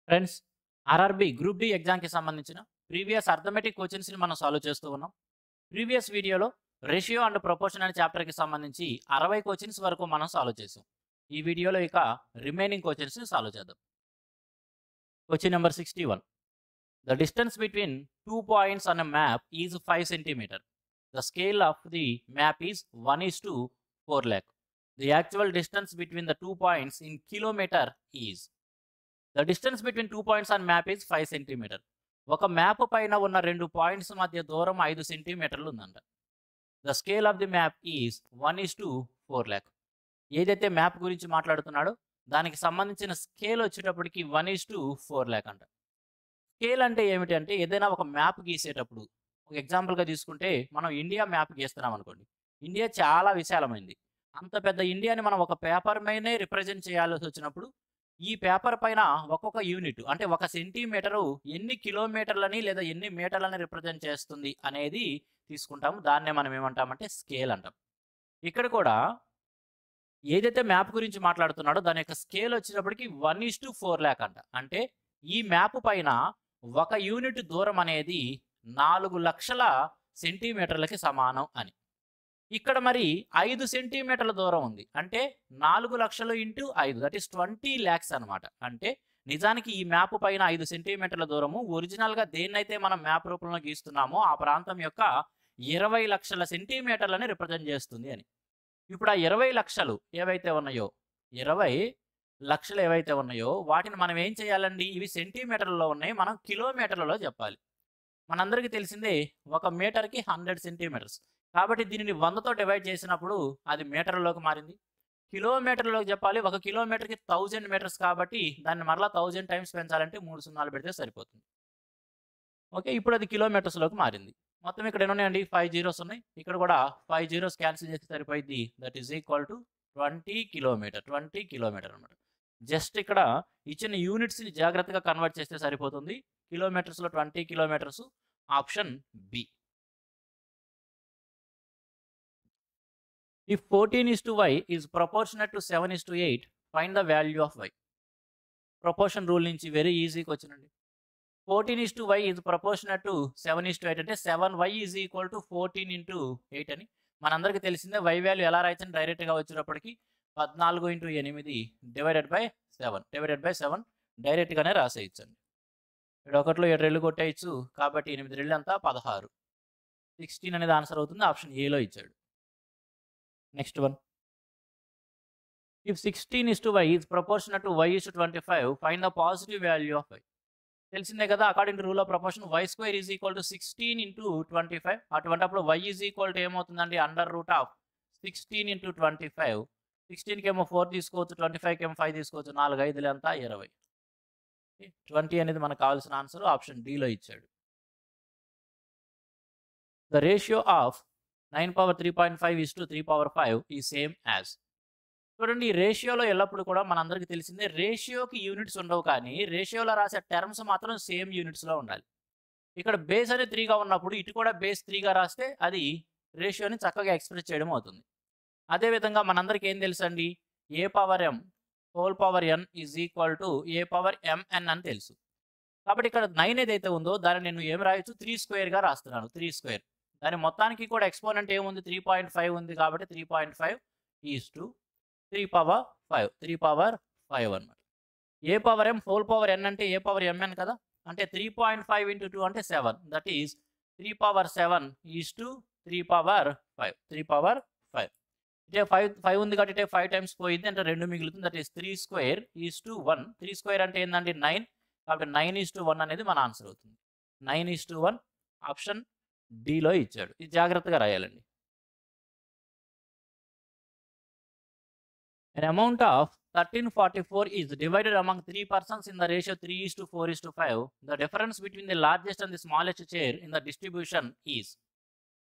Friends, RRB group D ఎగ్జామ్కి సంబంధించిన previous arithmetic క్వశ్చన్స్ని మనం సాల్వ్ చేస్తూ ఉన్నాం. ప్రీవియస్ వీడియోలో రేషియో అండ్ ప్రపోర్షన్ అనే చాప్టర్కి సంబంధించి 60 క్వశ్చన్స్ వరకు మనం సాల్వ్ చేసాం. ఈ వీడియోలో ఇక రిమైనింగ్ క్వశ్చన్స్ని సాల్వ్ చేద్దాం. Question number 61. The distance between 2 points on a map is 5 centimeter. The scale of the map is 1:4 lakh. The actual distance between the 2 points in kilometer is. The distance between 2 points on map is 5 centimeter. ఒక map పైన ఉన్న 2 points మధ్య దూరం 5 సెంటీమీటర్లు ఉందంట. The scale of the map is 1:4 lakh. ఏదైతే map గురించి మాట్లాడుతున్నాడో దానికి సంబంధించిన స్కేల్ వచ్చేటప్పటికి 1:4 lakh అంట. స్కేల్ అంటే ఏమిటి అంటే ఏదైనా ఒక మ్యాప్ గీసేటప్పుడు ఒక ఎగ్జాంపుల్గా తీసుకుంటే మనం ఇండియా మ్యాప్ గీస్తున్నాం అనుకోండి. ఇండియా చాలా విశాలమైంది. అంత పెద్ద ఇండియాని మనం ఒక పేపర్ మీదనే రిప్రజెంట్ చేయాల్సి వచ్చినప్పుడు ఈ పేపర్ పైన ఒక్కొక్క యూనిట్ అంటే ఒక సెంటీమీటరు ఎన్ని కిలోమీటర్లని లేదా ఎన్ని మీటర్లని రిప్రజెంట్ చేస్తుంది అనేది తీసుకుంటాము. దాన్నే మనం ఏమంటామంటే స్కేల్ అంటాం. ఇక్కడ కూడా ఏదైతే మ్యాప్ గురించి మాట్లాడుతున్నాడో దాని యొక్క స్కేల్ వచ్చేటప్పటికి 1:4 lakh అంట. అంటే ఈ మ్యాప్ పైన ఒక యూనిట్ దూరం అనేది 4 లక్షల సెంటీమీటర్లకి సమానం అని. ఇక్కడ మరి 5 సెంటీమీటర్ల దూరం ఉంది. అంటే 4 లక్షలు ఇంటూ 5 దట్ ఈస్ 20 lakhs అనమాట. అంటే నిజానికి ఈ మ్యాప్ పైన 5 సెంటీమీటర్ల దూరము ఒరిజినల్గా దేన్నైతే మనం మ్యాప్ రూపంలో గీస్తున్నామో ఆ ప్రాంతం యొక్క 20 లక్షల సెంటీమీటర్లని రిప్రజెంట్ చేస్తుంది అని. ఇప్పుడు ఆ 20 లక్షలు ఏవైతే ఉన్నాయో 20 లక్షలు ఏవైతే ఉన్నాయో వాటిని మనం ఏం చేయాలండి? ఇవి సెంటీమీటర్లలో ఉన్నాయి, మనం కిలోమీటర్లలో చెప్పాలి. మనందరికీ తెలిసిందే ఒక మీటర్కి 100 సెంటీమీటర్స్. కాబట్టి దీనిని 100తో డివైడ్ చేసినప్పుడు అది మీటర్లోకి మారింది. కిలోమీటర్లోకి చెప్పాలి. ఒక కిలోమీటర్కి 1000 మీటర్స్ కాబట్టి దాన్ని మరలా 1000 టైమ్స్ పెంచాలంటే 3 సున్నాలు పెడితే సరిపోతుంది. ఓకే, ఇప్పుడు అది కిలోమీటర్స్లోకి మారింది. మొత్తం ఇక్కడ ఎన్ని ఉన్నాయండి? 5 జీరోస్ ఉన్నాయి. ఇక్కడ కూడా 5 జీరోస్ క్యాన్సిల్ చేస్తే సరిపోయింది. That is equal to 20 kilometer అనమాట. జస్ట్ ఇక్కడ ఇచ్చిన యూనిట్స్ని జాగ్రత్తగా కన్వర్ట్ చేస్తే సరిపోతుంది. కిలోమీటర్స్లో 20 kilometers. Option B. If 14:y is proportionate to 7:8, find the value of y. Proportion rule నుంచి వెరీ ఈజీగా వచ్చినండి. 14:y is proportionate to 7:8 అంటే 7y is equal to 14 into 8 అని మనందరికీ తెలిసిందే. y వాల్యూ ఎలా రాయొచ్చని డైరెక్ట్గా వచ్చేటప్పటికి 14 into 8 డివైడెడ్ బై 7 డైరెక్ట్గానే రాసేయచ్చండి. ఇక్కడ 1లో 7 రెళ్ళు కొట్టేయచ్చు కాబట్టి 8 రెళ్ళు అంతా 16. 16 అనేది ఆన్సర్ అవుతుంది. ఆప్షన్ ఏలో ఇచ్చాడు. Next one. If 16:y is proportionate to y:25, find the positive value of y. తెలిసిందే కదా, according to rule of proportion y² is equal to 16 into 25. అటువంటిప్పుడు y ఈజ్ ఈక్వల్ టు ఏమవుతుందండి? Under root of 16 into 25. 16కి ఏమో 4 తీసుకోవచ్చు, 25కి ఏమో 5 తీసుకోవచ్చు. 4 5 అంతా 20. 20 అనేది మనకు కావాల్సిన ఆన్సర్ ఆప్షన్ డిలో ఇచ్చాడు. The ratio of 9^3.5 is to 3^5 ఈ సేమ్ యాజ్. చూడండి, ఈ రేషియోలో ఎల్లప్పుడు కూడా మనందరికీ తెలిసిందే రేషియోకి యూనిట్స్ ఉండవు, కానీ రేషియోలో రాసే టర్మ్స్ మాత్రం సేమ్ యూనిట్స్లో ఉండాలి. ఇక్కడ బేస్ అనేది 3గా ఉన్నప్పుడు ఇటు కూడా బేస్ 3గా రాస్తే అది రేషియోని చక్కగా ఎక్స్ప్రెస్ చేయడం అవుతుంది. అదేవిధంగా మనందరికీ ఏం తెలుసండి? a⁴n is equal to a⁴mn అని తెలుసు. కాబట్టి ఇక్కడ 9 ఏదైతే ఉందో దాన్ని నేను ఏం రాయొచ్చు? 3² రాస్తున్నాను. 3². దాని మొత్తానికి కూడా ఎక్స్పోనెంట్ ఏముంది? 3.5 ఉంది కాబట్టి 3.5 ఈజ్ టు 3^5. 3^5 అనమాట. a⁴m అంటే a⁴mn కదా. అంటే 3.5 into 2 అంటే 7. That is 3^7 is to 3^5. 3^5. ఇటే 5 ఉంది కాబట్టి ఇటే 5 టైమ్స్ పోయింది అంటే 2 మిగులుతుంది. That is 3² is to 1. 3² అంటే ఏంటంటే 9. కాబట్టి 9:1 అనేది మన ఆన్సర్ అవుతుంది. 9:1 ఆప్షన్ డిలో ఇచ్చాడు. ఇది జాగ్రత్తగా రాయాలండి. An amount of 1344 is divided among 3 persons in the ratio 3:4:5. The difference between the largest and the smallest share in the distribution is.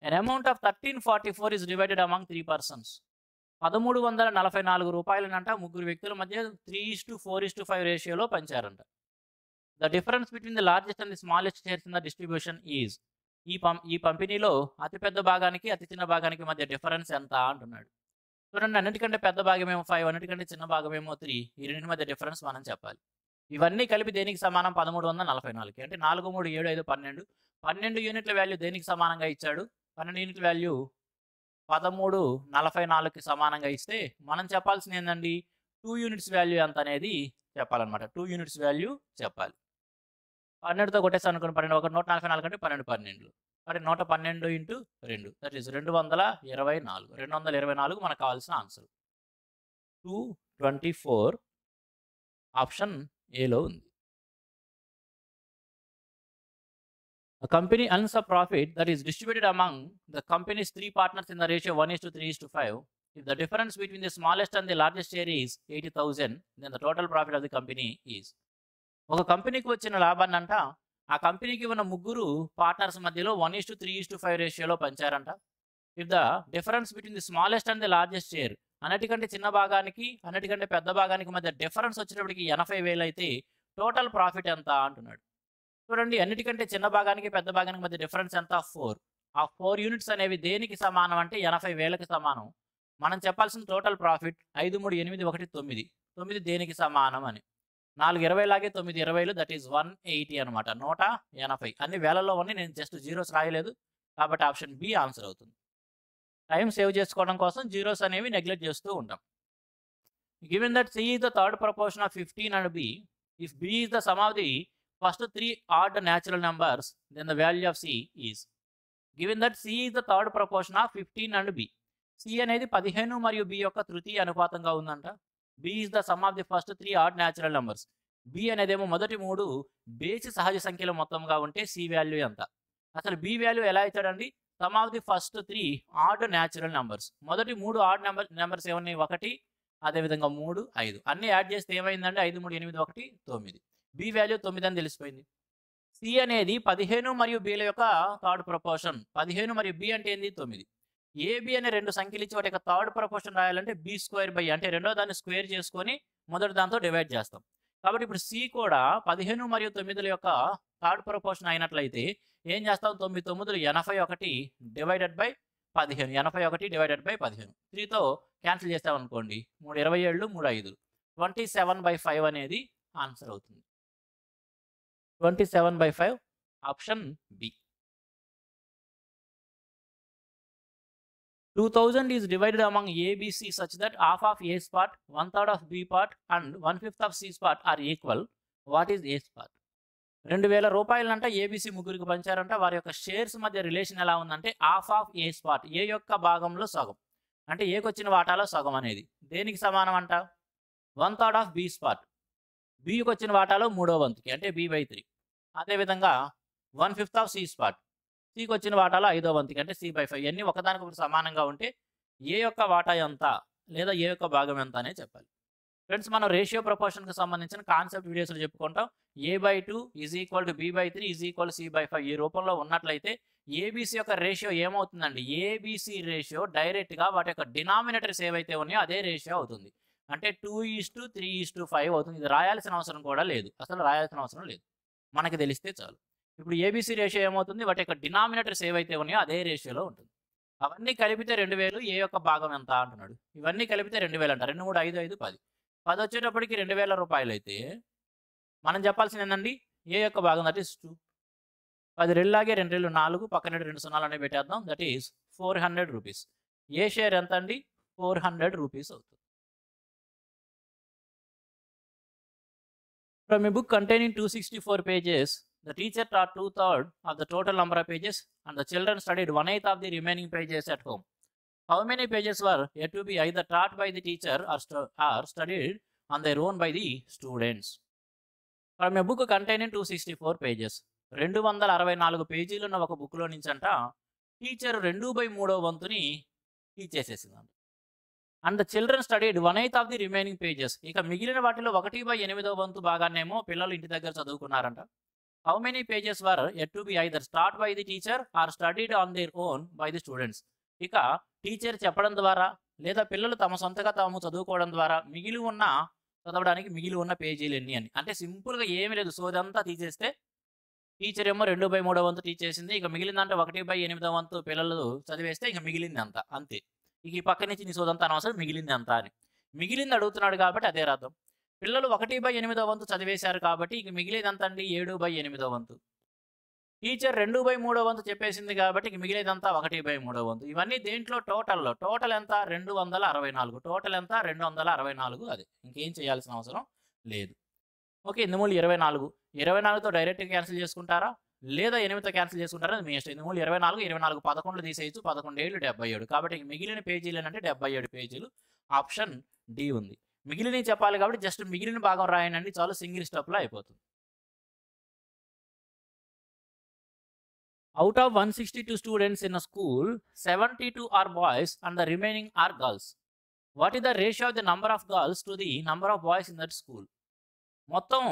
An amount of 1344 is divided among 3 persons. 1344 రూపాయలనంట ముగ్గురు వ్యక్తుల మధ్య 3:4:5 రేషియోలో పంచారంట. The difference between the largest and the smallest shares in the distribution is. ఈ పంపిణీలో అతిపెద్ద భాగానికి అతి చిన్న భాగానికి మధ్య డిఫరెన్స్ ఎంత అంటున్నాడు. చూడండి, అన్నిటికంటే పెద్ద భాగమేమో 5, అన్నిటికంటే చిన్న భాగమేమో 3. ఈ రెండింటి మధ్య డిఫరెన్స్ మనం చెప్పాలి. ఇవన్నీ కలిపి దేనికి సమానం 1344 అంటే 4, 3, 7, 5, 12. 12 యూనిట్ల వాల్యూ దేనికి సమానంగా ఇచ్చాడు? 12 యూనిట్ల వాల్యూ 1344కి సమానంగా ఇస్తే మనం చెప్పాల్సింది ఏందండి? 2 యూనిట్స్ వాల్యూ ఎంత అనేది చెప్పాలన్నమాట. 2 యూనిట్స్ వాల్యూ చెప్పాలి. 12తో కొట్టేసాం అనుకోండి 12 1 144 అంటే 12 12 అంటే 112 ఇంటూ 2 దట్ ఈస్ 224. 224 మనకు కావాల్సిన ఆన్సర్ 224 ఆప్షన్ ఏలో ఉంది. A company earns a profit that is distributed among the company's 3 partners in the ratio 1:3:5. If the difference between the smallest and the largest share is 80,000, then the total profit of the company is. ఒక కంపెనీకి వచ్చిన లాభాన్నంట ఆ కంపెనీకి ఉన్న ముగ్గురు partners మధ్యలో 1:3:5 రేషియోలో పంచారంట. If the difference between the smallest and the largest share, అన్నిటికంటే చిన్న భాగానికి అన్నిటికంటే పెద్ద భాగానికి మధ్య డిఫరెన్స్ వచ్చేటప్పటికి 80,000 అయితే టోటల్ ప్రాఫిట్ ఎంత అంటున్నాడు. చూడండి, అన్నిటికంటే చిన్న భాగానికి పెద్ద భాగానికి మధ్య డిఫరెన్స్ ఎంత? 4. ఆ 4 యూనిట్స్ అనేవి దేనికి సమానం అంటే 80,000కి సమానం. మనం చెప్పాల్సిన టోటల్ ప్రాఫిట్ 5, 3, 8, 1, 9. 9 దేనికి సమానం అని. 4 20 లాగే 9 20లు దట్ ఈస్ 180 అనమాట. 180. అన్ని వేలల్లో ఉన్నాయి, నేను జస్ట్ జీరోస్ రాయలేదు కాబట్టి ఆప్షన్ బి ఆన్సర్ అవుతుంది. టైం సేవ్ చేసుకోవడం కోసం జీరోస్ అనేవి నెగ్లెక్ట్ చేస్తూ ఉంటాం. Given that C is the third proportion of 15 and B, if B is the sum of the first 3 odd natural numbers, then the value of C is. Given that C is the third proportion of 15 and B. C అనేది 15 మరియు B యొక్క తృతీయ అనుపాతంగా ఉందంట. B is the sum of the first 3 odd natural numbers. B అనేదేమో మొదటి 3 బేసి సహజ సంఖ్యల మొత్తంగా ఉంటే C వాల్యూ ఎంత? అసలు B వాల్యూ ఎలా ఇచ్చాడండి? Some of the first 3 odd natural numbers. మొదటి 3 odd నెంబర్స్ ఏమన్నాయి? 1, అదేవిధంగా 3, 5 అన్ని యాడ్ చేస్తే ఏమైందంటే 5, 3, 8, 1, 9. బి వాల్యూ 9 అని తెలిసిపోయింది. సి అనేది 15 మరియు బిల యొక్క థర్డ్ ప్రపోర్షన్. 15 మరియు బి అంటే ఏంది? 9. ఏబి అనే రెండు సంఖ్యలు ఇచ్చి వాటి యొక్క థర్డ్ ప్రపోర్షన్ రాయాలంటే బి స్క్వేర్ బై, అంటే రెండో దాన్ని స్క్వేర్ చేసుకొని మొదటి దాంతో డివైడ్ చేస్తాం. కాబట్టి ఇప్పుడు సి కూడా 15 మరియు 9ల యొక్క థర్డ్ ప్రపోర్షన్ అయినట్లయితే ఏం చేస్తాం? 9 9 81 డివైడెడ్ బై 15. 81 divided by 15. 3తో క్యాన్సిల్ చేస్తామనుకోండి 3 27 3 5 27/5 అనేది ఆన్సర్ అవుతుంది. 27/5 option B. 2000 is divided among A, B, C such that half of A's part, 1/3 of B part and 1/5 of C's part are equal. What is A's part? 2000 రూపాయలంట ABC ముగ్గురికి పంచారంట. వారి యొక్క shares మధ్య relation ఎలా ఉందంటే half of ace part, ఏ యొక్క భాగంలో సగం, అంటే ఏకి వచ్చిన వాటాలో సగం అనేది దేనికి సమానం అంట? 1/3 ఆఫ్ బీస్ పార్ట్, బికి వచ్చిన వాటాలో 3వ వంతుకి అంటే B/3. అదేవిధంగా 1/5 ఆఫ్ సీస్ పార్ట్, సికి వచ్చిన వాటాలో 5వ వంతుకి అంటే C/5. ఇవన్నీ ఒకదానికొకటి సమానంగా ఉంటే ఏ యొక్క వాటా ఎంత లేదా ఏ యొక్క భాగం ఎంత అనేది చెప్పాలి. ఫ్రెండ్స్, మనం రేషియో ప్రపోర్షన్కి సంబంధించిన కాన్సెప్ట్ వీడియోస్లో చెప్పుకుంటాం. A/2 is equal to B/3 is equal C/5 ఈ రూపంలో ఉన్నట్లయితే ఏబీసీ యొక్క రేషియో ఏమవుతుందండి? ఏబీసీ రేషియో డైరెక్ట్గా వాటి యొక్క డినామినేటర్స్ ఏవైతే ఉన్నాయో అదే రేషియో అవుతుంది. అంటే 2:3:5 అవుతుంది. ఇది రాయాల్సిన అవసరం కూడా లేదు, అసలు రాయాల్సిన అవసరం లేదు, మనకి తెలిస్తే చాలు. ఇప్పుడు ఏబీసీ రేషియో ఏమవుతుంది? వాటి యొక్క డినామినేటర్స్ ఏవైతే ఉన్నాయో అదే రేషియోలో ఉంటుంది. అవన్నీ కలిపితే 2000, ఏ యొక్క భాగం ఎంత అంటున్నాడు. ఇవన్నీ కలిపితే 2000 అంట. 2, 3, 5, 5, 10. 10 వచ్చేటప్పటికి 2000 రూపాయలు అయితే మనం చెప్పాల్సింది ఏంటండి? ఏ యొక్క భాగం దట్ ఈస్ 2. 10 రెళ్ళలాగే 2 రెళ్ళు 4, పక్కన 2 సున్నాలు అనేవి పెట్టేద్దాం. That is 400 rupees. A share ఎంత అండి? 400 రూపీస్ అవుతుంది. From a book containing 264 pages, the teacher taught 2/3 of the total number of pages and the children studied 1/8 of the remaining pages at home. How many pages were yet to be either taught by the teacher or studied on their own by the students? From a book containing 264 pages, 264 పేజీలు ఉన్న ఒక బుక్లో నుంచి అంట teacher 2/3 వంతుని teach చేసేసిందంట. And the children studied 1/8 of the remaining pages. ఇక మిగిలిన వాటిలో 1/8 వంతు భాగాన్నేమో పిల్లలు ఇంటి దగ్గర చదువుకున్నారంట. How many pages were at to be either start by the teacher or studied on their own by the students. ఇక టీచర్ చెప్పడం ద్వారా లేదా పిల్లలు తమ సొంతగా తాము చదువుకోవడం ద్వారా చదవడానికి మిగిలి ఉన్న పేజీలు ఎన్ని అని. అంటే సింపుల్గా ఏమీ లేదు, సోదంతా తీసేస్తే టీచర్ ఏమో 2/3 వంతు టీచ్ చేసింది, ఇక మిగిలిందంటే 1/8 వంతు పిల్లలు చదివేస్తే ఇక మిగిలింది అంత అంతే. ఇక ఈ పక్క నుంచి నీ సోదంతా అనవసరం, మిగిలింది అంత అని. మిగిలింది అడుగుతున్నాడు కాబట్టి అదే రాద్దాం. పిల్లలు 1/8 వంతు చదివేశారు కాబట్టి ఇక మిగిలేదంతా అండి 7/8 వంతు. టీచర్ 2/3 వంతు చెప్పేసింది కాబట్టి ఇక మిగిలేదంతా 1/3 వంతు. ఇవన్నీ దేంట్లో టోటల్ ఎంత 264. టోటల్ ఎంత 264. అది ఇంకేం చేయాల్సిన అవసరం లేదు. ఓకే, ఇందుమూలు 24. 24తో డైరెక్ట్గా క్యాన్సిల్ చేసుకుంటారా లేదా 8తో క్యాన్సిల్ చేసుకుంటారా అది మీ ఇష్టం. ఇందుమూలు 24, 24 11 తీసేయచ్చు. 11 7 77. కాబట్టి మిగిలిన పేజీలు ఏంటంటే 77 పేజీలు. ఆప్షన్ డి ఉంది. మిగిలినవి చెప్పాలి కాబట్టి జస్ట్ మిగిలిన భాగం రాయండి చాలు, సింగిల్ స్టెప్లో అయిపోతుంది. Out of 162 students in a school, 72 are boys and the remaining are girls. What is the ratio of the number of girls to the number of boys in that school? మొత్తం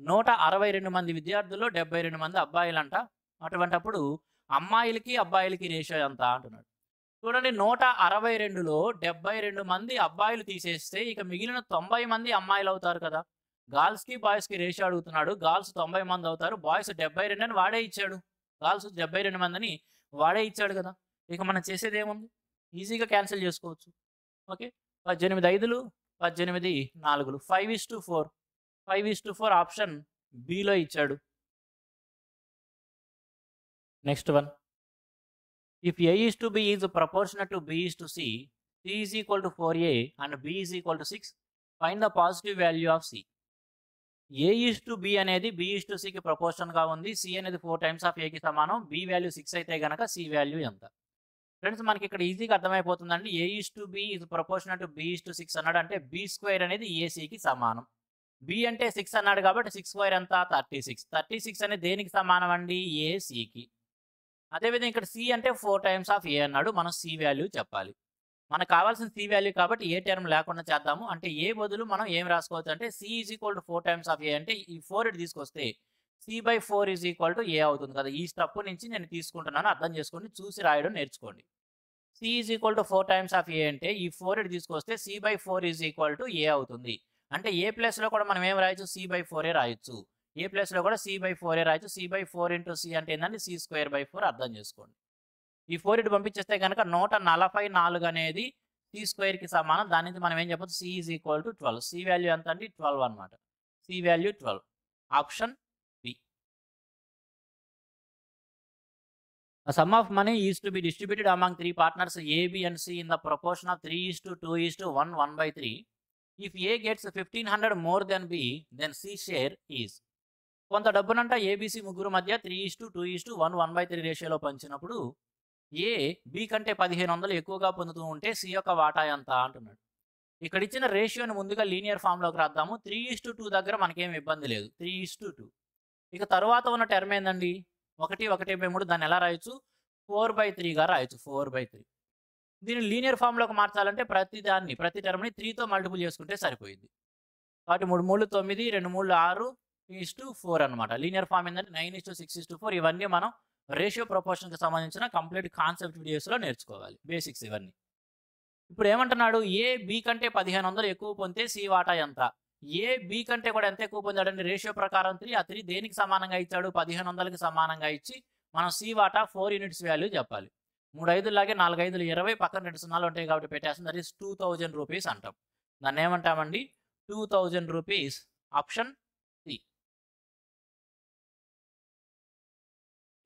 162 మంది విద్యార్థుల్లో 72 మంది అబ్బాయిలంట. అటువంటప్పుడు అమ్మాయిలకి అబ్బాయిలకి ratio ఎంత అంటున్నాడు. చూడండి, 162లో 72 మంది అబ్బాయిలు తీసేస్తే ఇక మిగిలిన 90 మంది అమ్మాయిలు అవుతారు కదా. గర్ల్స్కి బాయ్స్కి రేషియో అడుగుతున్నాడు. గర్ల్స్ 90 మంది అవుతారు, బాయ్స్ 72 అని వాడే ఇచ్చాడు. గర్ల్స్ 72 మందిని వాడే ఇచ్చాడు కదా. ఇక మనం చేసేది ఏముంది, ఈజీగా క్యాన్సిల్ చేసుకోవచ్చు. ఓకే, 18 5లు 18 4లు 5:4. 5:4 ఆప్షన్ బిలో ఇచ్చాడు. Next one, if A is to B is proportional to B is to C, C is equal to 4A and B is equal to 6, find the positive value of C. A is to B అనేది B is to Cకి ప్రపోర్షన్గా ఉంది. C అనేది 4 times of Aకి సమానం. B value 6 అయితే కనుక C value ఎంత? Friends, మనకి ఇక్కడ ఈజీగా అర్థమైపోతుందండి. A is to B is proportional to B is to 6 అన్నాడు అంటే B² అనేది ACకి సమానం. B అంటే 6 అన్నాడు కాబట్టి 6² ఎంత 36. 36 అనేది దేనికి సమానం అండి, ACకి. అదేవిధంగా ఇక్కడ C అంటే 4 times of A అన్నాడు. మనం C వాల్యూ చెప్పాలి. మనకు కావాల్సిన C వాల్యూ కాబట్టి ఏ టర్మ్ లేకుండా చేద్దాము. అంటే ఏ బదులు మనం ఏం రాసుకోవచ్చు అంటే C is equal to 4 times of A అంటే ఈ 4 ఇటు తీసుకొస్తే C/4 is equal to A అవుతుంది కదా. ఈ స్టెప్ నుంచి నేను తీసుకుంటున్నాను, అర్థం చేసుకోండి, చూసి రాయడం నేర్చుకోండి. C is equal to 4 times of A అంటే ఈ 4 ఇటు తీసుకొస్తే C/4 is equal to A అవుతుంది. అంటే ఏ ప్లేస్లో కూడా మనం ఏం రాయొచ్చు, C/4 రాయొచ్చు. ఏ ప్లేస్లో కూడా C/4 రాయొచ్చు. C/4 into C అంటే ఏంటంటే C²/4 అర్థం చేసుకోండి. ఈ 4 ఇటు పంపించేస్తే కనుక 144 అనేది C²కి సమానం. దాని నుంచి మనం ఏం చెప్పచ్చు, C is equal to 12. C value ఎంత అండి 12 అనమాట. C value 12. Option B. The sum of money is to be distributed among 3 partners A, B and C in the proportion of 3:2:1 1/3. If A gets 1500 more than B, then C share is. కొంత డబ్బునంట ABC ముగ్గురు మధ్య 3:2:1 1/3 రేషియోలో పంచినప్పుడు A B కంటే 1500 ఎక్కువగా పొందుతూ ఉంటే C యొక్క వాటా ఎంత అంటున్నాడు. ఇక్కడ ఇచ్చిన రేషియోని ముందుగా లీనియర్ ఫామ్లోకి రాద్దాము. 3:2 దగ్గర మనకేం ఇబ్బంది లేదు. 3:2. ఇక తర్వాత ఉన్న టర్మ్ ఏందండి, 1/3. దాన్ని ఎలా రాయొచ్చు, 4/3గా రాయొచ్చు. 4/3. దీన్ని లీనియర్ ఫామ్లోకి మార్చాలంటే ప్రతి టర్మ్ని 3తో మల్టిపుల్ చేసుకుంటే సరిపోయింది. కాబట్టి 3 3 9, 2 3 6:4 అనమాట. లీనియర్ ఫామ్ ఏంటంటే 9:6:4. ఇవన్నీ మనం రేషియో ప్రపోర్షన్కి సంబంధించిన కంప్లీట్ కాన్సెప్ట్ వీడియోస్లో నేర్చుకోవాలి, బేసిక్స్ ఇవన్నీ. ఇప్పుడు ఏమంటున్నాడు, ఏ బి కంటే 1500 ఎక్కువ పొందితే సి వాటా ఎంత? ఏ బి కంటే కూడా ఎంత ఎక్కువ పొందాడండి, రేషియో ప్రకారం 3. ఆ 3 దేనికి సమానంగా ఇచ్చాడు, 1500కి సమానంగా ఇచ్చి మనం సి వాటా 4 యూనిట్స్ వాల్యూ చెప్పాలి. 3 5 లాగే 4 5 20, పక్కన 2 సున్నాలు ఉంటాయి కాబట్టి పెట్టేస్తుంది. దట్ ఈస్ 2000 రూపీస్ అంటాం. దాన్ని ఏమంటామండి, 2000 rupees. Option C.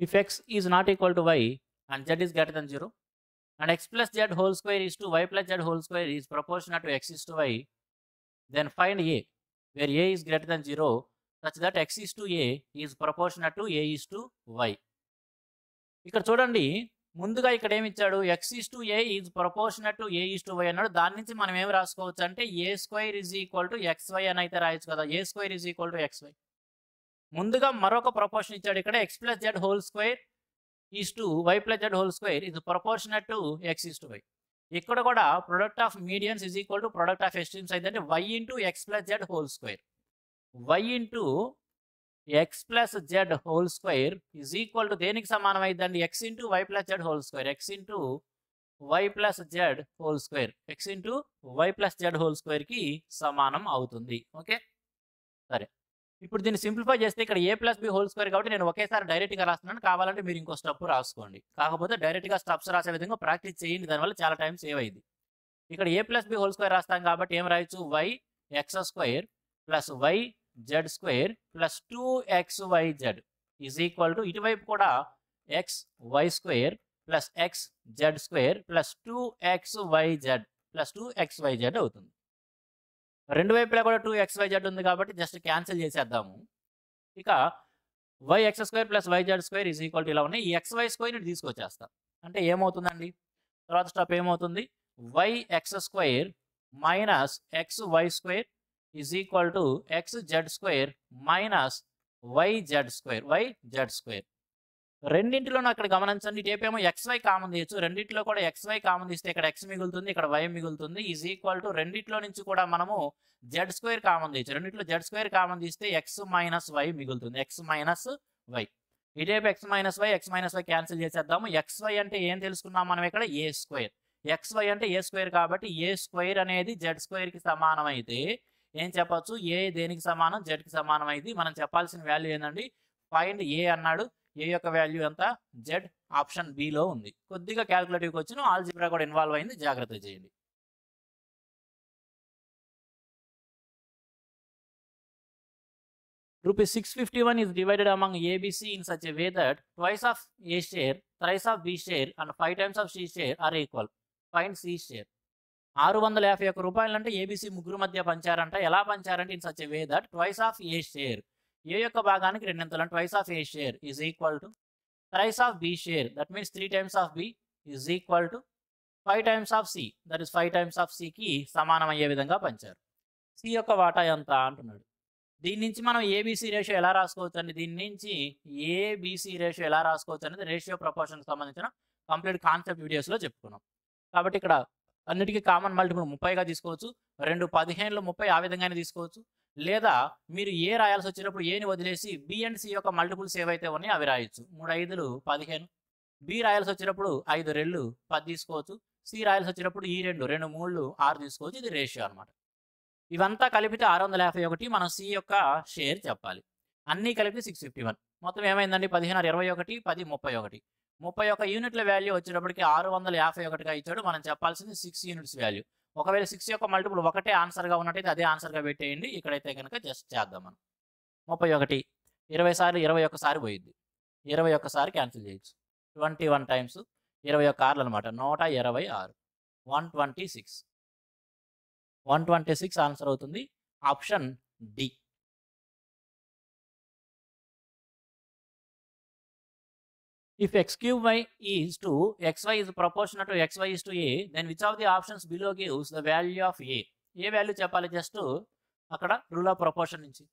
If x is not equal to y and z is greater than 0 and x plus z whole square is to y plus z whole square is proportional to x is to y, then find A where A is greater than 0 such that x is to A is proportional to A is to y. ఇక్కడ చూడండి, ముందుగా ఇక్కడ ఏమి ఇచ్చాడు, x is to A is proportional to A is to y అన్నాడు. దాని నుంచి మనం ఏమి రాసుకోవచ్చు అంటే A² is equal to xy అని అయితే రాయొచ్చు కదా. A² is equal to xy. ముందుగా మరొక ప్రపోర్షన్ ఇచ్చాడు ఇక్కడ, x plus z whole square is to y plus z whole square is proportional to x is to y. ఇక్కడ కూడా product of medians is equal to product of extremes అయితే y into x plus z whole square. y into x plus z whole square is equal to దేనికి సమానం అయిందండి, x into y plus z whole square. x into y plus z whole square. x into y plus z whole square కి సమానం అవుతుంది. Okay, సరే. ఇప్పుడు దీన్ని simplify చేస్తే ఇక్కడ a plus B whole square కాబట్టి నేను ఒకేసారి డైరెక్ట్గా రాస్తున్నాను. కావాలంటే మీరు ఇంకో స్టెప్ రాసుకోండి. కాకపోతే డైరెక్ట్గా స్టెప్స్ రాసే విధంగా ప్రాక్టీస్ చేయండి, దానివల్ల చాలా టైం సేవ్ అయింది. ఇక్కడ a plus B whole square రాస్తాం కాబట్టి ఏం రాయొచ్చు, y x² plus Y Z square plus 2xyz is equal to ఇటువైపు కూడా X Y square plus X Z square plus 2xyz plus 2xyz అవుతుంది. రెండు వైపులా కూడా 2xyz ఉంది కాబట్టి జస్ట్ క్యాన్సిల్ చేసేద్దాము. ఇక yx square plus yz square is equal to ఇలా ఉన్నాయి. ఈ xy స్క్వేర్ని తీసుకొచ్చేస్తాం అంటే ఏమవుతుందండి, తర్వాత స్టెప్ ఏమవుతుంది, yx square minus xy square is equal to xz square minus yz square. రెండింటిలోనూ అక్కడ గమనించండి, ఇటేపేమో xy కామన్ తీయచ్చు, రెండింటిలో కూడా xy కామన్ తీస్తే ఇక్కడ x మిగులుతుంది, ఇక్కడ y మిగులుతుంది. ఈజ్ ఈక్వల్ టు రెండింటిలో నుంచి కూడా మనము z స్క్వేర్ కామన్ తీయచ్చు, రెండింటిలో z స్క్వేర్ కామన్ తీస్తే x మైనస్ y మిగులుతుంది, x మైనస్ y. ఇటేపు x మైనస్ y క్యాన్సిల్ చేసేద్దాము. xy అంటే ఏం తెలుసుకున్నాం మనం ఇక్కడ, a స్క్వేర్. xy అంటే a స్క్వేర్ కాబట్టి a స్క్వేర్ అనేది z స్క్వేర్కి సమానం అయితే ఏం చెప్పచ్చు, a దేనికి సమానం, z కి సమానం అయింది. మనం చెప్పాల్సిన వాల్యూ ఏంటండి, ఫైండ్ a అన్నాడు, ఏ యొక్క వాల్యూ ఎంత, జెడ్ ఆప్షన్ బిలో ఉంది. కొద్దిగా క్యాలిక్యులేటివ్కి వచ్చిన ఆల్జిబ్రా కూడా ఇన్వాల్వ్ అయింది, జాగ్రత్త చేయండి. ₹651 is divided among ABC in such a way that twice of A share, thrice of B share and 5 times of C share are equal. Find C share. 651 రూపాయలు అంటే ABC ముగ్గురు మధ్య పంచారంట. ఎలా పంచారంటే in such a way that twice of A share, A యొక్క భాగానికి రెండింతలు, twice of A share is equal to thrice of B share, that means 3 times of B is equal to 5 times of C, that is 5 times of సికి సమానం అయ్యే విధంగా పంచారు. C యొక్క వాటా ఎంత అంటున్నాడు. దీని నుంచి మనం ఏబీసీ రేషియో ఎలా రాసుకోవచ్చు అండి, దీని నుంచి ఏబీసీ రేషియో ఎలా రాసుకోవచ్చు అనేది రేషియో ప్రపోర్షన్కి సంబంధించిన కంప్లీట్ కాన్సెప్ట్ వీడియోస్లో చెప్పుకున్నాం. కాబట్టి ఇక్కడ అన్నిటికీ కామన్ మల్టిపుల్ 30గా తీసుకోవచ్చు, 2 15లు 30 ఆ విధంగానే తీసుకోవచ్చు. లేదా మీరు ఏ రాయాల్సి వచ్చినప్పుడు ఏని వదిలేసి బి అండ్ సి యొక్క మల్టిపుల్స్ ఏవైతే ఉన్నాయో అవి రాయొచ్చు. 3 5లు 15, బి రాయాల్సి వచ్చినప్పుడు 5 2 10 తీసుకోవచ్చు, సి రాయాల్సి వచ్చినప్పుడు ఈ 2 2 3 6 తీసుకోవచ్చు. ఇది రేషియో అనమాట. ఇవంతా కలిపితే 651, మనం సి యొక్క షేర్ చెప్పాలి. అన్నీ కలిపితే 651. మొత్తం ఏమైందండి, 16 21 10 31. 31 యూనిట్ల వాల్యూ వచ్చేటప్పటికి 651గా ఇచ్చాడు. మనం చెప్పాల్సింది 6 యూనిట్స్ వాల్యూ. ఒకవేళ 6 యొక్క మల్టిపుల్ ఒకటే ఆన్సర్గా ఉన్నట్టయితే అదే ఆన్సర్గా పెట్టేయండి. ఇక్కడైతే కనుక జస్ట్ చేద్దాం మనం. 31 20 సార్లు 21 సారి పోయింది, 21 సారి క్యాన్సిల్ చేయొచ్చు. 21 times 21 కార్లు అనమాట, 126, 126. 126 ఆన్సర్ అవుతుంది, option D. If x cube y is to xy is proportional to xy is to a, then which of the options below gives the value of a? A value చెప్పాలి, just అక్కడ rule of proportion నుంచి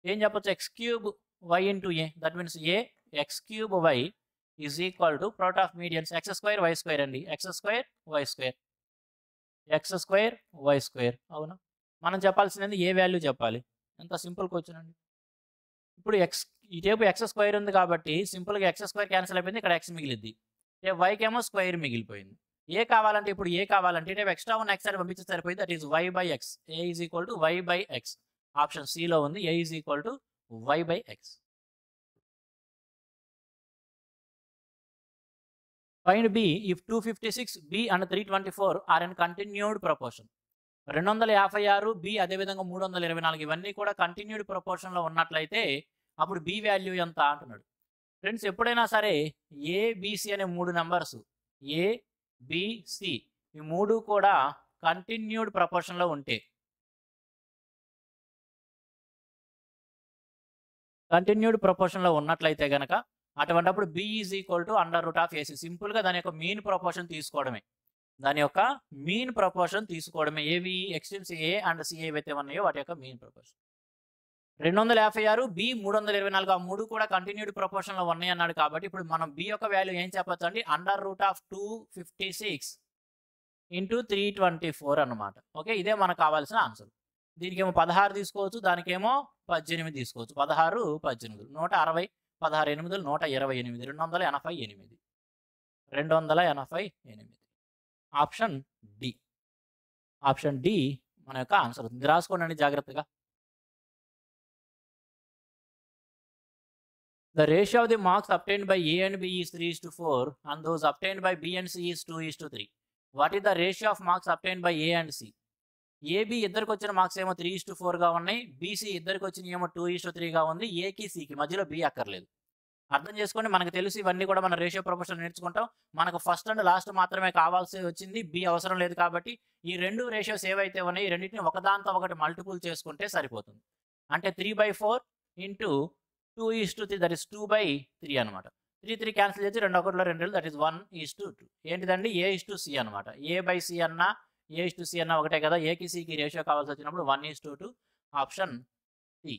ఏం చెప్పొచ్చు, x cube y into a, that means a x cube y is equal to product of medians x square y square అండి, x square y square, x square y square. అవునా, మనం చెప్పాల్సింది ఏ value చెప్పాలి, ఎంత simple question అండి. ఇప్పుడు X ఇటేపు X square ఉంది కాబట్టి సింపుల్గా ఎక్స్ స్క్వేర్ క్యాన్సిల్ అయిపోయింది, ఇక్కడ ఎక్స్ మిగిలిద్ది, వైకి ఏమో స్క్వేర్ మిగిలిపోయింది. ఏ కావాలంటే ఇప్పుడు ఏ కావాలంటే ఇటేపు ఎక్స్ట్రా ఉన్న ఎక్స్ అని పంపించి సరిపోయింది, that is Y by X, A is equal to Y by X. Option సిలో ఉంది, A is equal to Y by X. Find B if 256 B and 324 are in continued proportion. 256 B అదేవిధంగా 324 ఇవన్నీ కూడా continued ప్రపోర్షన్లో ఉన్నట్లయితే అప్పుడు B value ఎంత అంటున్నాడు. Friends ఎప్పుడైనా సరే ఏబిసి అనే 3 నెంబర్స్, ఏబిసి ఈ 3 కూడా కంటిన్యూడ్ ప్రపోర్షన్లో ఉంటే, కంటిన్యూడ్ ప్రపోర్షన్లో ఉన్నట్లయితే కనుక అటువంటిప్పుడు B is equal to under root of AC. సింపుల్గా దాని యొక్క మీన్ ప్రపోర్షన్ తీసుకోవడమే, దాని యొక్క మీన్ ప్రపోర్షన్ తీసుకోవడమే. ఏవి ఎక్స్ట్రీమ్స్ ఏ అండ్ సి ఏవైతే ఉన్నాయో వాటి యొక్క మీన్ ప్రపోర్షన్. 256 బి 324 ఆ 3 కూడా కంటిన్యూడ్ ప్రపోర్షన్లో ఉన్నాయి అన్నాడు. కాబట్టి ఇప్పుడు మనం బి యొక్క వాల్యూ ఏం చెప్పొచ్చు అండి, అండర్ రూట్ ఆఫ్ 256 ఇంటూ 324 అన్నమాట. ఓకే, ఇదే మనకు కావాల్సిన ఆన్సర్. దీనికేమో 16 తీసుకోవచ్చు, దానికేమో 18 తీసుకోవచ్చు. 16 18 160, 16 8 128, 288, 288. ఆప్షన్ డి, ఆప్షన్ డి మన యొక్క ఆన్సర్ అవుతుంది. రాసుకోండి జాగ్రత్తగా. The ratio of the marks obtained by A and B is 3:4 and those obtained by B and C is 2:3. What is the ratio of marks obtained by A and C? AB ఇద్దరికి వచ్చిన marks ఏమో 3:4గా ఉన్నాయి. BC ఇద్దరికి వచ్చిన ఏమో 2:3గా ఉంది. ఏకి సికి మధ్యలో బి అక్కర్లేదు. అర్థం చేసుకోండి. మనకు తెలుసు ఇవన్నీ కూడా మనం రేషియో ప్రపోర్షన్ నేర్చుకుంటాం. మనకు ఫస్ట్ అండ్ లాస్ట్ మాత్రమే కావాల్సి వచ్చింది. బి అవసరం లేదు కాబట్టి ఈ రెండు రేషియోస్ ఏవైతే ఉన్నాయి ఈ రెండింటిని ఒకదాంతో ఒకటి మల్టిపుల్ చేసుకుంటే సరిపోతుంది. అంటే 3/4 ఇంటూ 2:3 దట్ ఈస్ 2/3 అనమాట. 3 క్యాన్సిల్ చేసి 2 1 2 దట్ ఈస్ 1:2. ఏంటిదండి A:C అనమాట. A/C అన్నా A:C అన్నా ఒకటే కదా. ఏకి సికి రేషియో కావాల్సి వచ్చినప్పుడు 1:2 option C.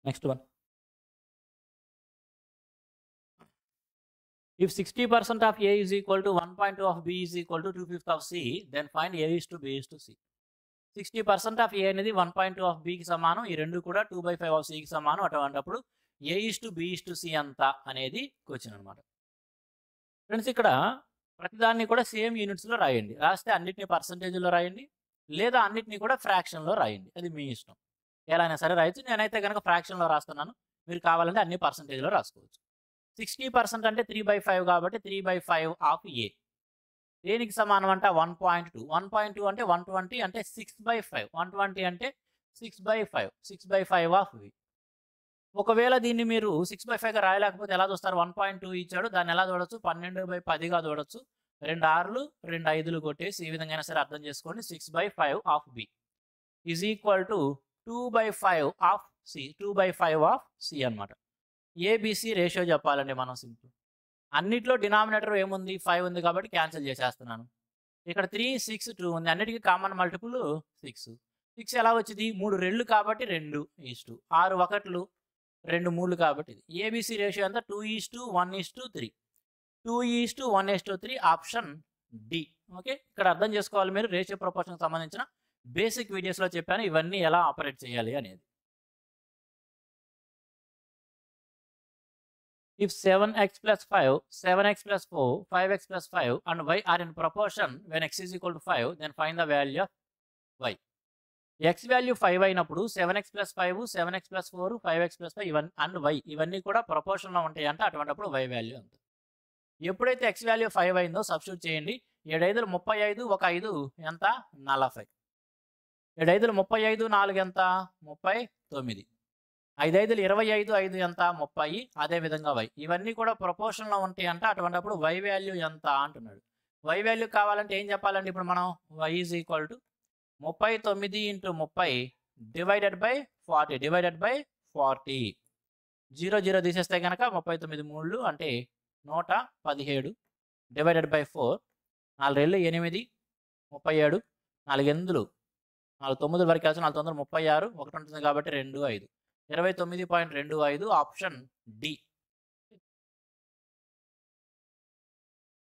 Next one. If 60% of A is equal to 1.2 of B is equal to 2/5 of C, then find A is to B is to C. 60% of A అనేది 1.2 of B కి సమానం. ఈ రెండు కూడా 2/5 of C కి సమానం. అటువంటిప్పుడు A is to B is to C అంత అనేది క్వశ్చన్ అనమాట. ఫ్రెండ్స్ ఇక్కడ ప్రతిదాన్ని కూడా సేమ్ యూనిట్స్లో రాయండి. రాస్తే అన్నిటిని పర్సంటేజ్లో రాయండి, లేదా అన్నిటిని కూడా ఫ్రాక్షన్లో రాయండి. అది మీ ఇష్టం. ఎలా అయినా సరే రాయొచ్చు. నేనైతే కనుక ఫ్రాక్షన్లో రాస్తున్నాను. మీరు కావాలంటే అన్ని పర్సంటేజ్లో రాసుకోవచ్చు. 60% అంటే 3/5 కాబట్టి 3/5 ఆఫ్ ఏ. దేనికి సమానం అంటే 1.2. 1.2 అంటే 120 అంటే 6/5. 120 అంటే 6/5. 6/5 ఆఫ్ వి. ఒకవేళ దీన్ని మీరు 6/5గా రాయలేకపోతే ఎలా చూస్తారు? 1.2 ఇచ్చాడు, దాన్ని ఎలా చూడొచ్చు? 12/10గా చూడొచ్చు. 2 6లు 2 5లు కొట్టేసి ఈ విధంగా అయినా సరే అర్థం చేసుకోండి. 6/5 of B is equal to 2/5 of C. 2/5 of C అనమాట. ఏబిసి రేషియో చెప్పాలండి మనం సింపుల్. అన్నిట్లో డినామినేటర్ ఏముంది? 5 ఉంది కాబట్టి క్యాన్సిల్ చేసేస్తున్నాను. ఇక్కడ 3 6 2 ఉంది. అన్నిటికీ కామన్ మల్టిపుల్ 6. 6 ఎలా వచ్చింది? 3 2 కాబట్టి 2:6. 6 1లు 2 3లు కాబట్టి ఇది. ఏబిసి రేషియో అంతా 2:1:3. 2:1:3 ఆప్షన్ డి. ఓకే, ఇక్కడ అర్థం చేసుకోవాలి మీరు. రేషియో ప్రపోర్షన్కి సంబంధించిన బేసిక్ వీడియోస్లో చెప్పాను ఇవన్నీ ఎలా ఆపరేట్ చేయాలి అనేది. If 7x plus 5, 7x plus 4, 5x plus 5 and y are in proportion when x is equal to 5, then find the value of y. x value 5 అయినప్పుడు 7x plus 5, 7x plus 4, 5x plus 5 and y ఇవన్నీ కూడా ప్రపోర్షన్లో ఉంటాయి అంటే అటువంటిప్పుడు y value అంత. ఎప్పుడైతే x value 5 అయిందో substitute చేయండి. 7 5 35, 1 5 ఎంత? 40. 7 5 35, 4 ఎంత? 39. 5 5 25, 5 ఎంత? 30. అదేవిధంగా y ఇవన్నీ కూడా ప్రపోర్షన్లో ఉంటాయి అంటే అటువంటిప్పుడు y వాల్యూ ఎంత అంటున్నాడు. y వాల్యూ కావాలంటే ఏం చెప్పాలండి ఇప్పుడు మనం? y is equal to 39 × 30 divided by 40 divided by 40. 0 0 తీసేస్తే కనుక 39 3 అంటే 117 డివైడెడ్ బై 4. 4 2 8 37. 4 8 4 9 వరకు కలిసి 4 9 36. 1 ఉంటుంది కాబట్టి 2 5. 29.25 option D.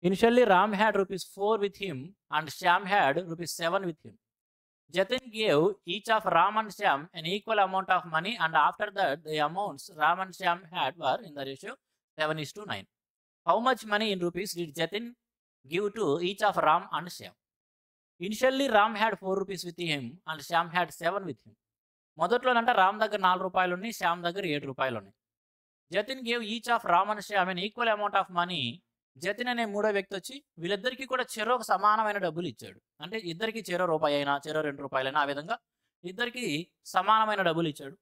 Initially Ram had ₹4 with him and Shyam had ₹7 with him. Jatin gave each of Ram and Shyam an equal amount of money and after that the amounts Ram and Shyam had were in the ratio 7:9. How much money in rupees did Jatin give to each of Ram and Shyam? Initially Ram had ₹4 with him and Shyam had 7 with him. మొదట్లోనంటే Ram దగ్గర ₹4 ఉన్నాయి, శ్యామ్ దగ్గర ₹7 ఉన్నాయి. Jatin gave each of Ram and Shyam and equal amount of money. Jatin అనే మూడో వ్యక్తి వచ్చి వీళ్ళిద్దరికీ కూడా చెరో ఒక సమానమైన డబ్బులు ఇచ్చాడు. అంటే ఇద్దరికి చెరో రూపాయి అయినా చెరో ₹2 ఆ విధంగా ఇద్దరికి సమానమైన డబ్బులు ఇచ్చాడు.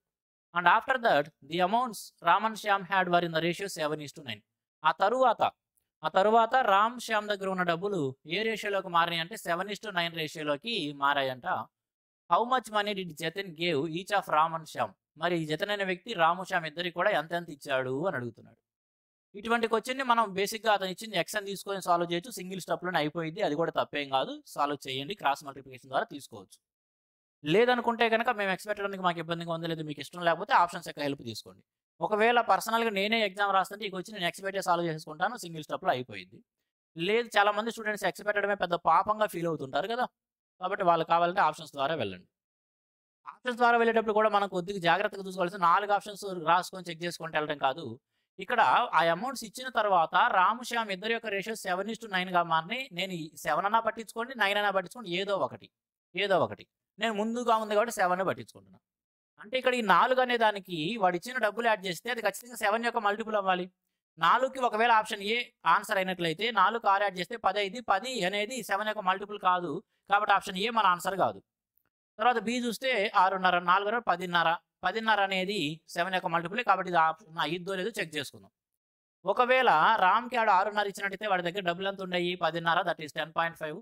And after that the amounts Ram and Shyam had were in the ratio 7:9. ఆ తరువాత రామ్ శ్యామ్ దగ్గర ఉన్న డబ్బులు ఏ రేషియోలోకి మారాయి అంటే 7:9 రేషియోలోకి మారాయంట. How much money did Jatin gave each of Ram and Shyam. మరి ఈ జతిన్ అనే వ్యక్తి రాము శ్యామ్ ఇద్దరికి కూడా ఎంత ఇచ్చాడు అని అడుగుతున్నాడు. ఇటువంటి క్వశ్చన్ని మనం బేసిక్గా అతను ఇచ్చింది ఎక్స్ అని తీసుకొని సాల్వ్ చేయొచ్చు. సింగిల్ స్టెప్లోనే అయిపోయింది. అది కూడా తప్పేం కాదు. సాల్వ్ చేయండి. క్రాస్ మల్టిప్లికేషన్ ద్వారా తీసుకోవచ్చు. లేదనుకుంటే కనుక మేము ఎక్స్పెక్ట్ మాకు ఇబ్బందిగా ఉంది, లేదు మీకు ఇష్టం లేకపోతే ఆప్షన్స్ యొక్క హెల్ప్ తీసుకోండి. ఒకవేళ పర్సనల్గా నేనే ఎగ్జామ్ రాస్తుంటే ఈ క్వశ్చన్ నేను ఎక్స్పెక్టే సాల్వ్ చేసుకుంటాను. సింగిల్ స్టెప్లో అయిపోయింది. లేదు చాలామంది స్టూడెంట్స్ ఎక్స్పెక్ట్ పెట్టడమే పెద్ద పాపంగా ఫీల్ అవుతుంటారు కదా. కాబట్టి వాళ్ళు కావాలంటే ఆప్షన్స్ ద్వారా వెళ్ళండి. ఆప్షన్స్ ద్వారా వెళ్ళేటప్పుడు కూడా మనం కొద్దిగా జాగ్రత్తగా చూసుకోవాల్సిన 4 ఆప్షన్స్ రాసుకొని చెక్ చేసుకుంటూ వెళ్ళడం కాదు. ఇక్కడ ఆ అమౌంట్స్ ఇచ్చిన తర్వాత రాము శ్యామ్ ఇద్దరి యొక్క రేషియో 7:9గా మారినాయి. నేను 7 అన్నా పట్టించుకోండి, 9 అన్నా పట్టించుకోండి, ఏదో ఒకటి. ఏదో ఒకటి. నేను ముందుగా ఉంది కాబట్టి 7 పట్టించుకుంటున్నాను. అంటే ఇక్కడ ఈ 4 అనే దానికి వాడు ఇచ్చిన డబ్బులు యాడ్ చేస్తే అది ఖచ్చితంగా 7 యొక్క మల్టిపుల్ అవ్వాలి. 4కి ఒకవేళ ఆప్షన్ ఏ ఆన్సర్ అయినట్లయితే 4 6 యాడ్ చేస్తే 10 అయింది. 10 అనేది 7 యొక్క మల్టిపుల్ కాదు. కాబట్టి ఆప్షన్ ఏ మన ఆన్సర్ కాదు. తర్వాత బి చూస్తే 6:30 4 10:30. 10:30 అనేది 7 యొక్క మల్టిపులే కాబట్టి ఇది ఆప్షన్ అయిద్దో లేదో చెక్ చేసుకుందాం. ఒకవేళ రామ్‌కి ఆడు 6:30 ఇచ్చినట్టయితే వాడి దగ్గర డబ్బులు ఎంత ఉండయి? 10:30 దట్ ఈస్ 10.5.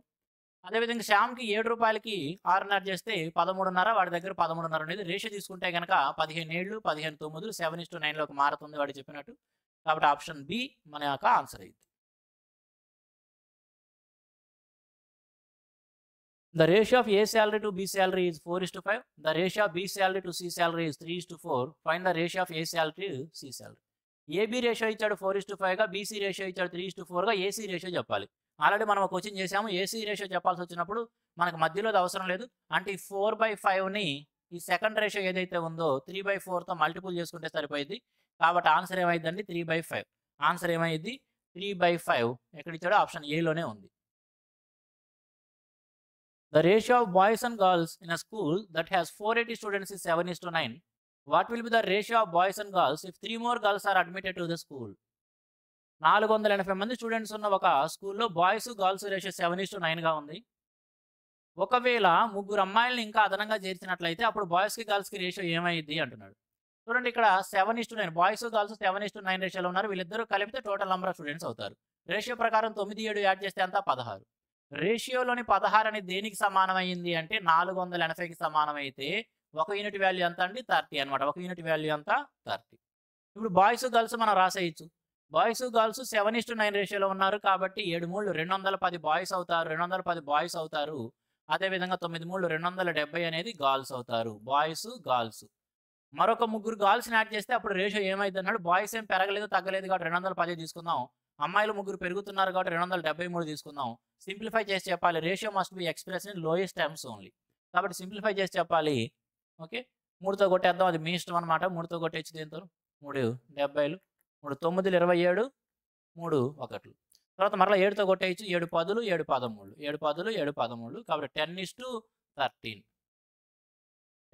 అదేవిధంగా శ్యామ్‌కి ₹7కి 6:30 చేస్తే 13:30 వాడి దగ్గర 13:30 ఉండేది. రేషియో తీసుకుంటే గనక 15 ఏళ్ళు 15 9 7:9లోకి మారుతుంది వాడు చెప్పినట్టు. కాబట్టి ఆప్షన్ బి మన యొక్క ఆన్సర్ అయ్యిద్ది. The ratio of A salary to B salary is 4:5. The ratio of B salary to C salary is 3:4. Find the ratio of A salary to C salary. AB ratio ఇచ్చాడు 4:5గా, BC ratio ఇచ్చాడు 3:4గా, AC ratio చెప్పాలి. Already మనం question చేసాము. AC ratio చెప్పాల్సి వచ్చినప్పుడు మనకు మధ్యలో అది అవసరం లేదు. అంటే ఈ 4/5ని ఈ సెకండ్ రేషియో ఏదైతే ఉందో 3/4తో మల్టిపుల్ చేసుకుంటే సరిపోయింది. కాబట్టి ఆన్సర్ ఏమైందండి? 3/5. ఆన్సర్ ఏమైంది? 3/5 ఎక్కడ ఇచ్చాడో ఆప్షన్ ఏలోనే ఉంది. The ratio of boys and girls in a school that has 480 students is 7:9. What will be the ratio of boys and girls if 3 more girls are admitted to the school? 480 మంది students ఉన్న ఒక స్కూల్లో boys girls ratio 7:9గా ఉంది. ఒకవేళ 3 అమ్మాయిలను ఇంకా అదనంగా చేర్చినట్లయితే అప్పుడు బాయ్స్కి గర్ల్స్కి రేషియో ఏమైంది అంటున్నాడు. చూడండి ఇక్కడ 7:9 బాయ్స్ గర్ల్స్ 7:9 రేషియోలో ఉన్నారు. వీళ్ళిద్దరూ కలిపితే టోటల్ నెంబర్ ఆఫ్ స్టూడెంట్స్ అవుతారు. రేషియో ప్రకారం 9 7 యాడ్ చేస్తే అంతా 16. రేషియోలోని 16 అనేది దేనికి సమానమైంది అంటే 480కి సమానమైతే ఒక యూనిట్ వాల్యూ ఎంత అండి? 30 అనమాట. ఒక యూనిట్ వాల్యూ ఎంత? 30. ఇప్పుడు బాయ్స్ గర్ల్స్ మనం రాసేయచ్చు. బాయ్స్ గర్ల్స్ 7:9 రేషియోలో ఉన్నారు కాబట్టి 7 3 210 బాయ్స్ అవుతారు. 210 బాయ్స్ అవుతారు. అదేవిధంగా 9 3 270 అనేది గర్ల్స్ అవుతారు. Boys girls. మరొక 3 గర్ల్స్ని యాడ్ చేస్తే అప్పుడు రేషియో ఏమైంది అన్నాడు. బాయ్స్ ఏం పెరగలేదు తగ్గలేదు కాబట్టి 210 తీసుకుందాం. అమ్మాయిలు 3 పెరుగుతున్నారు కాబట్టి 273 తీసుకుందాం. సింప్లిఫై చేసి చెప్పాలి. Ratio must be express in lowest terms only. కాబట్టి సింప్లిఫై చేసి చెప్పాలి. ఓకే, 3తో కొట్టేద్దాం. అది మీ ఇష్టం అనమాట. 3తో కొట్టేసి దీంతో 3 70, 3 9 27, 3 1. తర్వాత మరలా 7తో కొట్టేయచ్చు. 7 10 7 13, 7 10 7 13. కాబట్టి 10:13.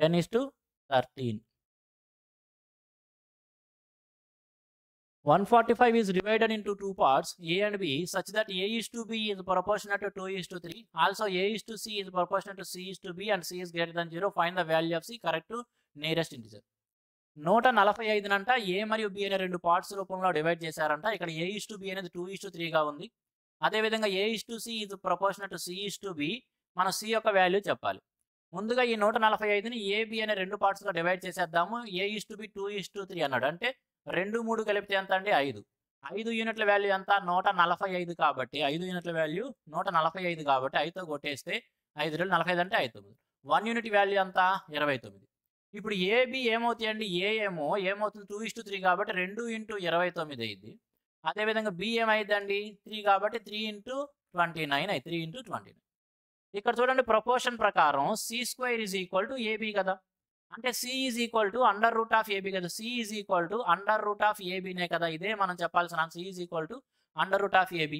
10:13. 145 is divided into 2 parts, A and B, such that A:B is proportionate to 2:3. Also, A:C is proportionate to C:B and C is greater than 0. Find the value of C, correct to nearest integer. 145 నంట A మరియు B అనే 2 parts రూపంలో divide చేశారంట. ఇక్కడ A:B అనేది 2:3గా ఉంది. అదేవిధంగా A:C is proportionate to C:B. మనం C యొక్క వాల్యూ చెప్పాలి. ముందుగా ఈ 145ని AB అనే 2 పార్ట్స్గా డివైడ్ చేసేద్దాము. A:B 2:3 అన్నాడు. అంటే 2 3 కలిపితే ఎంత అండి? 5. 5 యూనిట్ల వాల్యూ ఎంత? 145 కాబట్టి 5 యూనిట్ల వాల్యూ 145 కాబట్టి 5తో కొట్టేస్తే 5 2 45 అంటే 59. 1 యూనిట్ వాల్యూ ఎంత? 29. ఇప్పుడు AB ఏమవుతాయండి? A ఏమవుతుంది? 2:3 కాబట్టి 2 × 29 అయింది. అదేవిధంగా B ఏమైందండి? 3 కాబట్టి 3 × 29 అయి 3 × 29. ఇక్కడ చూడండి ప్రపోర్షన్ ప్రకారం C² = AB కదా. అంటే C √AB కదా. C √ABనే కదా. ఇదే మనం చెప్పాల్సిన C √AB.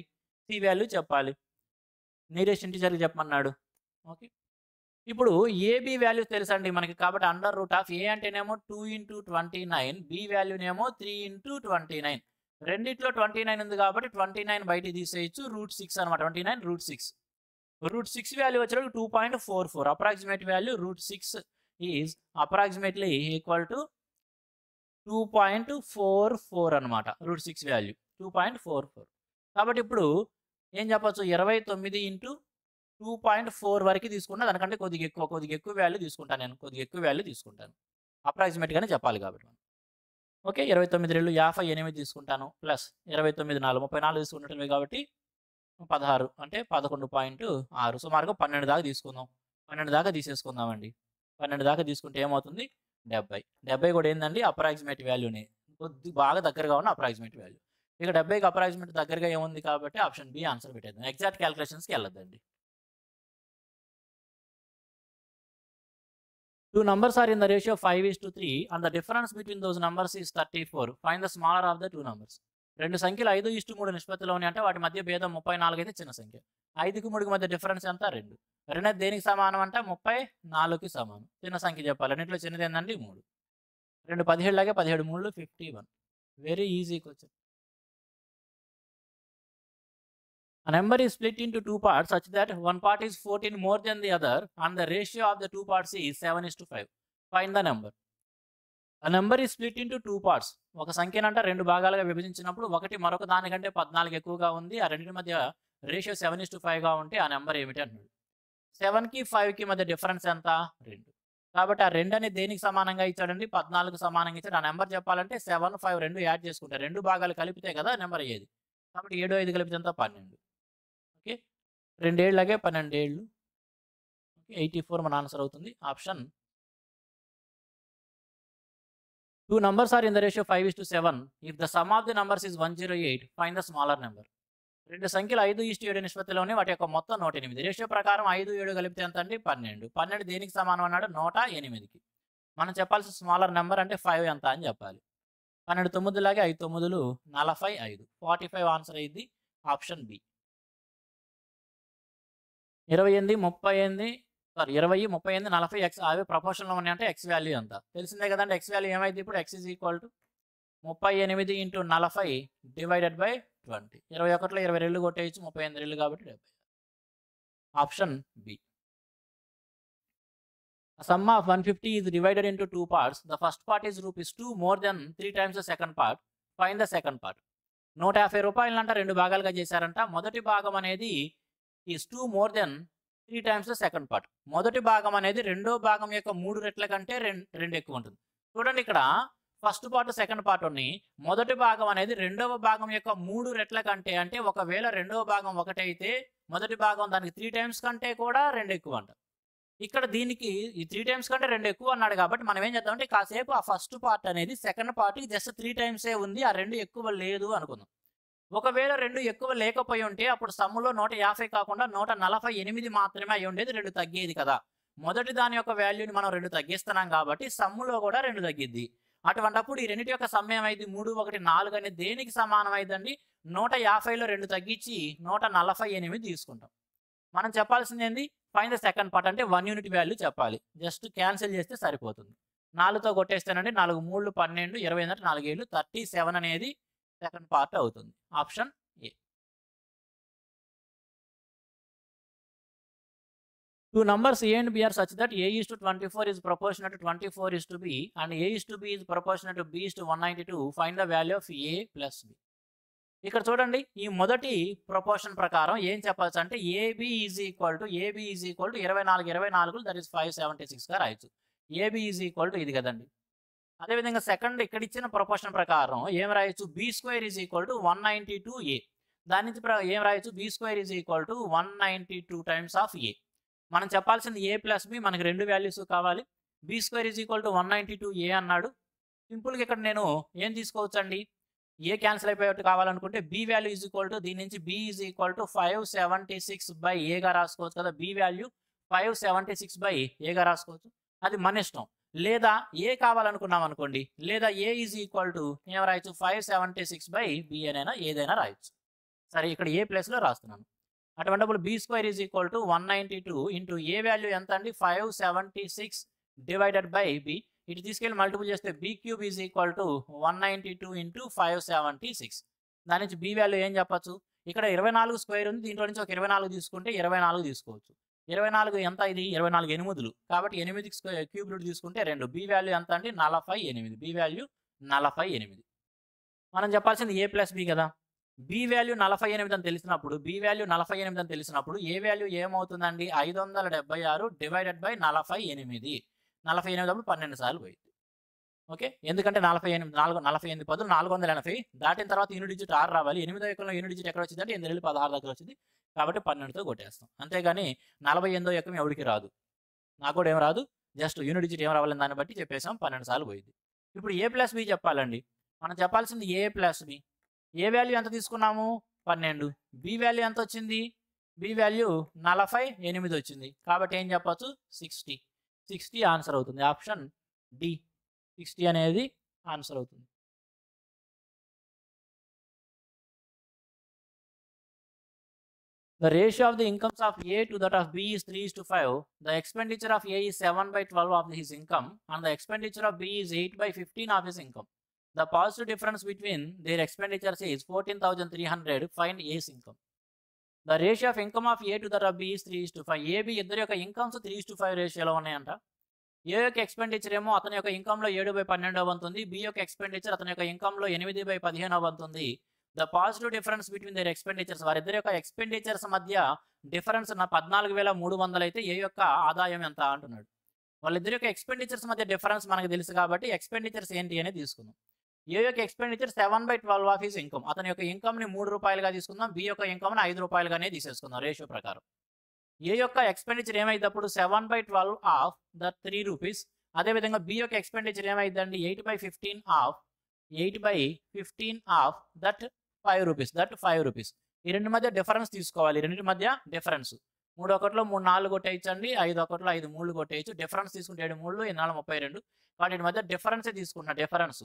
C వాల్యూ చెప్పాలి. నీరెస్ట్ ఇంటిజర్కి చెప్పమన్నాడు. ఓకే, ఇప్పుడు AB వాల్యూ తెలుసండి మనకి. కాబట్టి √A అంటేనేమో 2 × 29, B వాల్యూనేమో 3 × 29. రెండిట్లో 29 ఉంది కాబట్టి 29 బయటికి తీసేయచ్చు. √6 అనమాట. 29 √6. √6 వాల్యూ వచ్చేటప్పుడు 2.44. Approximate value √6 is approximately equal to 2.44 అనమాట. √6 వాల్యూ 2.44. కాబట్టి ఇప్పుడు ఏం చెప్పచ్చు? 29 × 2.4 వరకు తీసుకున్నా దానికంటే కొద్దిగా ఎక్కువ వాల్యూ తీసుకుంటాను నేను. కొద్దిగా ఎక్కువ వాల్యూ తీసుకుంటాను. అప్రాక్సిమేట్గానే చెప్పాలి కాబట్టి. ఓకే, 29 2 58 తీసుకుంటాను. ప్లస్ 29 4 34 తీసుకుంటున్నవి కాబట్టి 16 అంటే 11.6. సుమారుగా 12 దాకా తీసుకుందాం. 12 దాకా తీసేసుకుందామండి. 12 దాకా తీసుకుంటే ఏమవుతుంది? 70. 70 కూడా ఏందండి? అప్రాక్సిమేట్ వాల్యూనే. కొద్ది బాగా దగ్గరగా ఉన్న అప్రాక్సిమేట్ వాల్యూ. ఇక 70కి అప్రాక్సిమేట్ దగ్గరగా ఏముంది కాబట్టి ఆప్షన్ బి ఆన్సర్ పెట్టేద్దాం. Exact క్యాలిక్యులేషన్స్కి వెళ్ళొద్దండి. 2 numbers are in the ratio of 5:3 and the difference between those numbers is 34. Find the smaller of the 2 numbers. 2 సంఖ్యలు 5:3 నిష్పత్తిలో ఉన్నాయి అంటే వాటి మధ్య భేదం 34 అయితే చిన్న సంఖ్య. 5కి 3కి మధ్య డిఫరెన్స్ ఎంత? 2. రెండోది దేనికి సమానం అంటే 34కి సమానం. చిన్న సంఖ్య చెప్పాలి. అన్నింటిలో చిన్నది ఏందండి 3. 2 17 లాగే 17 3 51. Very easy question. A number is split into two parts such that one part is 14 more than the other and the ratio of the two parts is 7:5. Find the number. A number is split into two parts. ఒక సంఖ్యనంట రెండు భాగాలుగా విభజించినప్పుడు ఒకటి మరొక దానికంటే 14 ఎక్కువగా ఉంది. ఆ రెండింటి మధ్య రేషియో 7:5గా ఉంటే ఆ నెంబర్ ఏమిటి అంటున్నాడు. 7కి 5కి మధ్య డిఫరెన్స్ ఎంత? 2. కాబట్టి ఆ 2 అనేది దేనికి సమానంగా ఇచ్చాడండి? 14కు సమానంగా ఇచ్చాడు. ఆ నెంబర్ చెప్పాలంటే 7, 5 రెండు యాడ్ చేసుకుంటారు. రెండు భాగాలు కలిపితే కదా నెంబర్ అయ్యేది. కాబట్టి 7, 5 కలిపితే ఎంత? 12. ఓకే, 2 ఏళ్ళగే 12 ఏళ్ళు. ఓకే, 84 మన ఆన్సర్ అవుతుంది. Option. Two numbers are in the ratio 5:7. If the sum of the numbers is 108, find the smaller number. రెండు సంఖ్యలు 5:7 నిష్పత్తిలోని వాటి యొక్క మొత్తం 108. రేషియో ప్రకారం 5, 7 కలిపితే ఎంత అండి? 12. 12 దేనికి సమానం అన్నాడు? 108కి. మనం చెప్పాల్సిన స్మాలర్ నెంబర్ అంటే 5 ఎంత అని చెప్పాలి. 12 9 లాగే 5 9 45. 45 ఆన్సర్ అయ్యింది. Option B. 28 38 20 38 40 ఎక్స్ అవి ప్రపోర్షన్లో ఉన్నాయంటే ఎక్స్ వాల్యూ ఎంత తెలిసిందే కదండి. ఎక్స్ వాల్యూ ఏమైంది ఇప్పుడు? X is equal to 38 into 40 divided by 20. 21లో 20 రెళ్ళు కొట్టేయచ్చు, 38 రెళ్ళు కాబట్టి 70. Option B. A sum of 150 is divided into two parts. The first part is ₹2 more than 3 times the second part. Find the second part. 150 రూపాయలంట రెండు భాగాలుగా చేశారంట. మొదటి భాగం అనేది is 2 more than 3 times the second part. మొదటి భాగం అనేది రెండో భాగం యొక్క 3 రెట్ల కంటే రెండు ఎక్కువ ఉంటుంది. చూడండి ఇక్కడ ఫస్ట్ పార్ట్ సెకండ్ పార్ట్ ఉన్నాయి. మొదటి భాగం అనేది రెండవ భాగం యొక్క 3 రెట్ల కంటే, అంటే ఒకవేళ రెండవ భాగం ఒకటైతే మొదటి భాగం దానికి 3 times కంటే కూడా 2 ఎక్కువ అంట. ఇక్కడ దీనికి ఈ 3 times కంటే 2 ఎక్కువ అన్నాడు కాబట్టి మనం ఏం చేద్దామంటే కాసేపు ఆ ఫస్ట్ పార్ట్ అనేది సెకండ్ పార్ట్కి జస్ట్ 3 times ఉంది, ఆ 2 ఎక్కువ లేదు అనుకుందాం. ఒకవేళ 2 ఎక్కువ లేకపోయి ఉంటే అప్పుడు సమ్ములో 150 కాకుండా 148 మాత్రమే అయి ఉండేది, 2 తగ్గేది కదా. మొదటి దాని యొక్క వాల్యూని మనం 2 తగ్గిస్తున్నాం కాబట్టి సమ్ములో కూడా 2 తగ్గిద్ది. అటువంటప్పుడు ఈ రెండింటి యొక్క సమ్ ఏమైంది? 3 1 4 అనేది దేనికి సమానం అయిందండి? 150లో 2 తగ్గించి 148 తీసుకుంటాం. మనం చెప్పాల్సింది ఏంది? ఫైండ్ ద సెకండ్ పార్ట్ అంటే 1 యూనిట్ వాల్యూ చెప్పాలి. జస్ట్ క్యాన్సిల్ చేస్తే సరిపోతుంది. 4తో కొట్టేస్తానండి. 4 3 12 20 అంటే 4 7 37 అనేది సెకండ్ పార్ట్ అవుతుంది. Option A. Two numbers a and b are such that a:24 is proportional to 24 is to b and a is to b is proportional to b is to 192. Find the value of a plus b. ఇక్కడ చూడండి ఈ మొదటి proportion ప్రకారం ఏం చెప్పాల్సి అంటే AB is equal to 24 that is 576గా రాయొచ్చు. ఏబి ఈజ్ ఈక్వల్ టు ఇది కదండి. అదేవిధంగా సెకండ్ ఇక్కడ ఇచ్చిన ప్రపోర్షన్ ప్రకారం ఏం రాయొచ్చు? B square is equal to 192a. దాని నుంచి ఏం రాయొచ్చు? B square is equal to 192 times of A. మనం చెప్పాల్సింది ఏ ప్లస్ బి, మనకి రెండు వాల్యూస్ కావాలి. B square is equal to 192a అన్నాడు. సింపుల్గా ఇక్కడ నేను ఏం తీసుకోవచ్చు అండి? ఏ క్యాన్సిల్ అయిపోయేట్టు కావాలనుకుంటే B value is equal to దీని నుంచి బి ఈజ్ ఈక్వల్ టు 576/ఏగా రాసుకోవచ్చు కదా. బి వాల్యూ 576/ఏగా రాసుకోవచ్చు, అది మన ఇష్టం. లేదా ఏ కావాలనుకున్నాం అనుకోండి, లేదా ఏ ఈజ్ ఈక్వల్ టు ఏం రాయొచ్చు? 576/బి అనైనా ఏదైనా రాయొచ్చు. సరే, ఇక్కడ ఏ ప్లేస్లో రాస్తున్నాను. అటువంటిప్పుడు B square is equal to 192 into A value ఎంత అండి? 576 డివైడెడ్ బై బి. ఇటు తీసుకెళ్ళి మల్టిపుల్ చేస్తే B cube is equal to 192 into 576. దాని నుంచి బి వాల్యూ ఏం చెప్పచ్చు? ఇక్కడ 24 స్క్వేర్ ఉంది, దీంట్లో నుంచి ఒక 24 తీసుకుంటే 24 తీసుకోవచ్చు. 24 ఎంత? ఇది 24 8లు కాబట్టి 8 క్యూబ్ రూట్ తీసుకుంటే 2. బి వాల్యూ ఎంత అండి? 48. B value 48. మనం చెప్పాల్సింది ఏ ప్లస్ బి కదా. బి వాల్యూ 48 అని తెలిసినప్పుడు ఏ వాల్యూ ఏమవుతుందండి? 576 డివైడెడ్ బై 48. 48 అప్పుడు 12 సార్లు పోయింది. ఓకే, ఎందుకంటే 48 పదులు 480 దాటిన తర్వాత యూనిట్ డిజిట్ 6 రావాలి. 8వ ఎకంలో యూనిట్ డిజిట్ ఎక్కడ వచ్చిందంటే 8 16 దగ్గర వచ్చింది కాబట్టి 12తో కొట్టేస్తాం. అంతేగాని 48వ ఎకం ఎవరికి రాదు, నాకు కూడా ఏం రాదు. జస్ట్ యూనిట్ డిజిట్ ఏం రావాలని దాన్ని బట్టి చెప్పేసాం. 12 సార్లు పోయింది. ఇప్పుడు ఏ ప్లస్ బి చెప్పాలండి. మనం చెప్పాల్సింది A plus B. A value ఎంత తీసుకున్నాము? 12. బి వాల్యూ ఎంత వచ్చింది? బి వాల్యూ 48 వచ్చింది కాబట్టి ఏం చెప్పచ్చు? 60 ఆన్సర్ అవుతుంది. ఆప్షన్ డి 60 అనేది ఆన్సర్ అవుతుంది. The ratio of the incomes of A to that of B is 3:5. The expenditure of A is 7/12 of his income and the expenditure of B is 8/15 of his income. The positive difference between their expenditures is 14,300. Find A's income. The ratio of income of A to that of B is 3:5. AB ఇద్దరి యొక్క incomes 3:5 రేషియోలో ఉన్నాయంట. ఏ యొక్క expenditure ఏమో అతని యొక్క ఇన్కంలో 7/12 వంతుంది. B యొక్క expenditure అతని యొక్క ఇన్కంలో 8/15 వంతుంది. The positive difference between their expenditures, వారిద్దరి యొక్క ఎక్స్పెండిచర్స్ మధ్య డిఫరెన్స్ 14,300 అయితే ఏ యొక్క ఆదాయం ఎంత అంటున్నాడు. వాళ్ళిద్దరి యొక్క ఎక్స్పెండిచర్స్ మధ్య డిఫరెన్స్ మనకు తెలుసు కాబట్టి ఎక్స్పెండిచర్స్ ఏంటి అనేది తీసుకుందాం. ఏ యొక్క ఎక్స్పెండిచర్ 7/12 ఆఫ్ హిస్ ఇన్కమ్, అతని యొక్క ఇన్కమ్ని 3 రూపాయలుగా తీసుకుందాం. బి యొక్క ఇన్కమ్ని 5 రూపాయలుగానే తీసేసుకుందాం రేషియో ప్రకారం. ఏ యొక్క ఎక్స్పెండిచర్ ఏమైనప్పుడు 7/12 ఆఫ్ ద 3 రూపీస్. అదేవిధంగా బి యొక్క ఎక్స్పెండిచర్ ఏమైందండి 8/15 of that 5 rupees, that 5 rupees. ఈ రెండు మధ్య డిఫరెన్స్ తీసుకోవాలి. రెండింటి మధ్య డిఫరెన్స్ 3 ఒకటిలో 3 4 కొట్టేయచ్చండి, 5 ఒకటిలో 5 3 కొట్టేయచ్చు. డిఫరెన్స్ తీసుకుంటే 7 3 8 4 32. కాబట్టి వీటి మధ్య డిఫరెన్సే తీసుకున్న డిఫరెన్స్.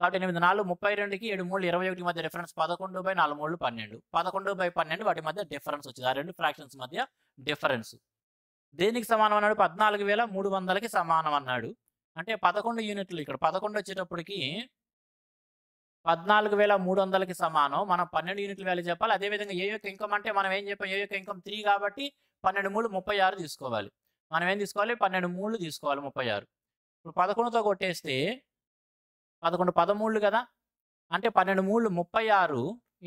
కాబట్టి 8 4 32కి 7 3 21 మధ్య డిఫరెన్స్ 11/4 3 12. 11/12 వాటి మధ్య డిఫరెన్స్ వచ్చింది. ఆ రెండు ఫ్రాక్షన్స్ మధ్య డిఫరెన్స్ దేనికి సమానం అన్నాడు? 14,300కి సమానం అన్నాడు. అంటే 11 యూనిట్లు, ఇక్కడ 11 వచ్చేటప్పటికి 14,300కి సమానం. మనం 12 యూనిట్ల వాల్యూ చెప్పాలి. అదేవిధంగా ఏ యొక్క ఇన్కమ్ అంటే మనం ఏం చెప్పాం, ఏ యొక్క ఇన్కమ్ 3 కాబట్టి 12 3 36 తీసుకోవాలి. మనం ఏం తీసుకోవాలి? 12 3 తీసుకోవాలి 36. ఇప్పుడు 11తో కొట్టేస్తే 11 13 కదా, అంటే 12 3 36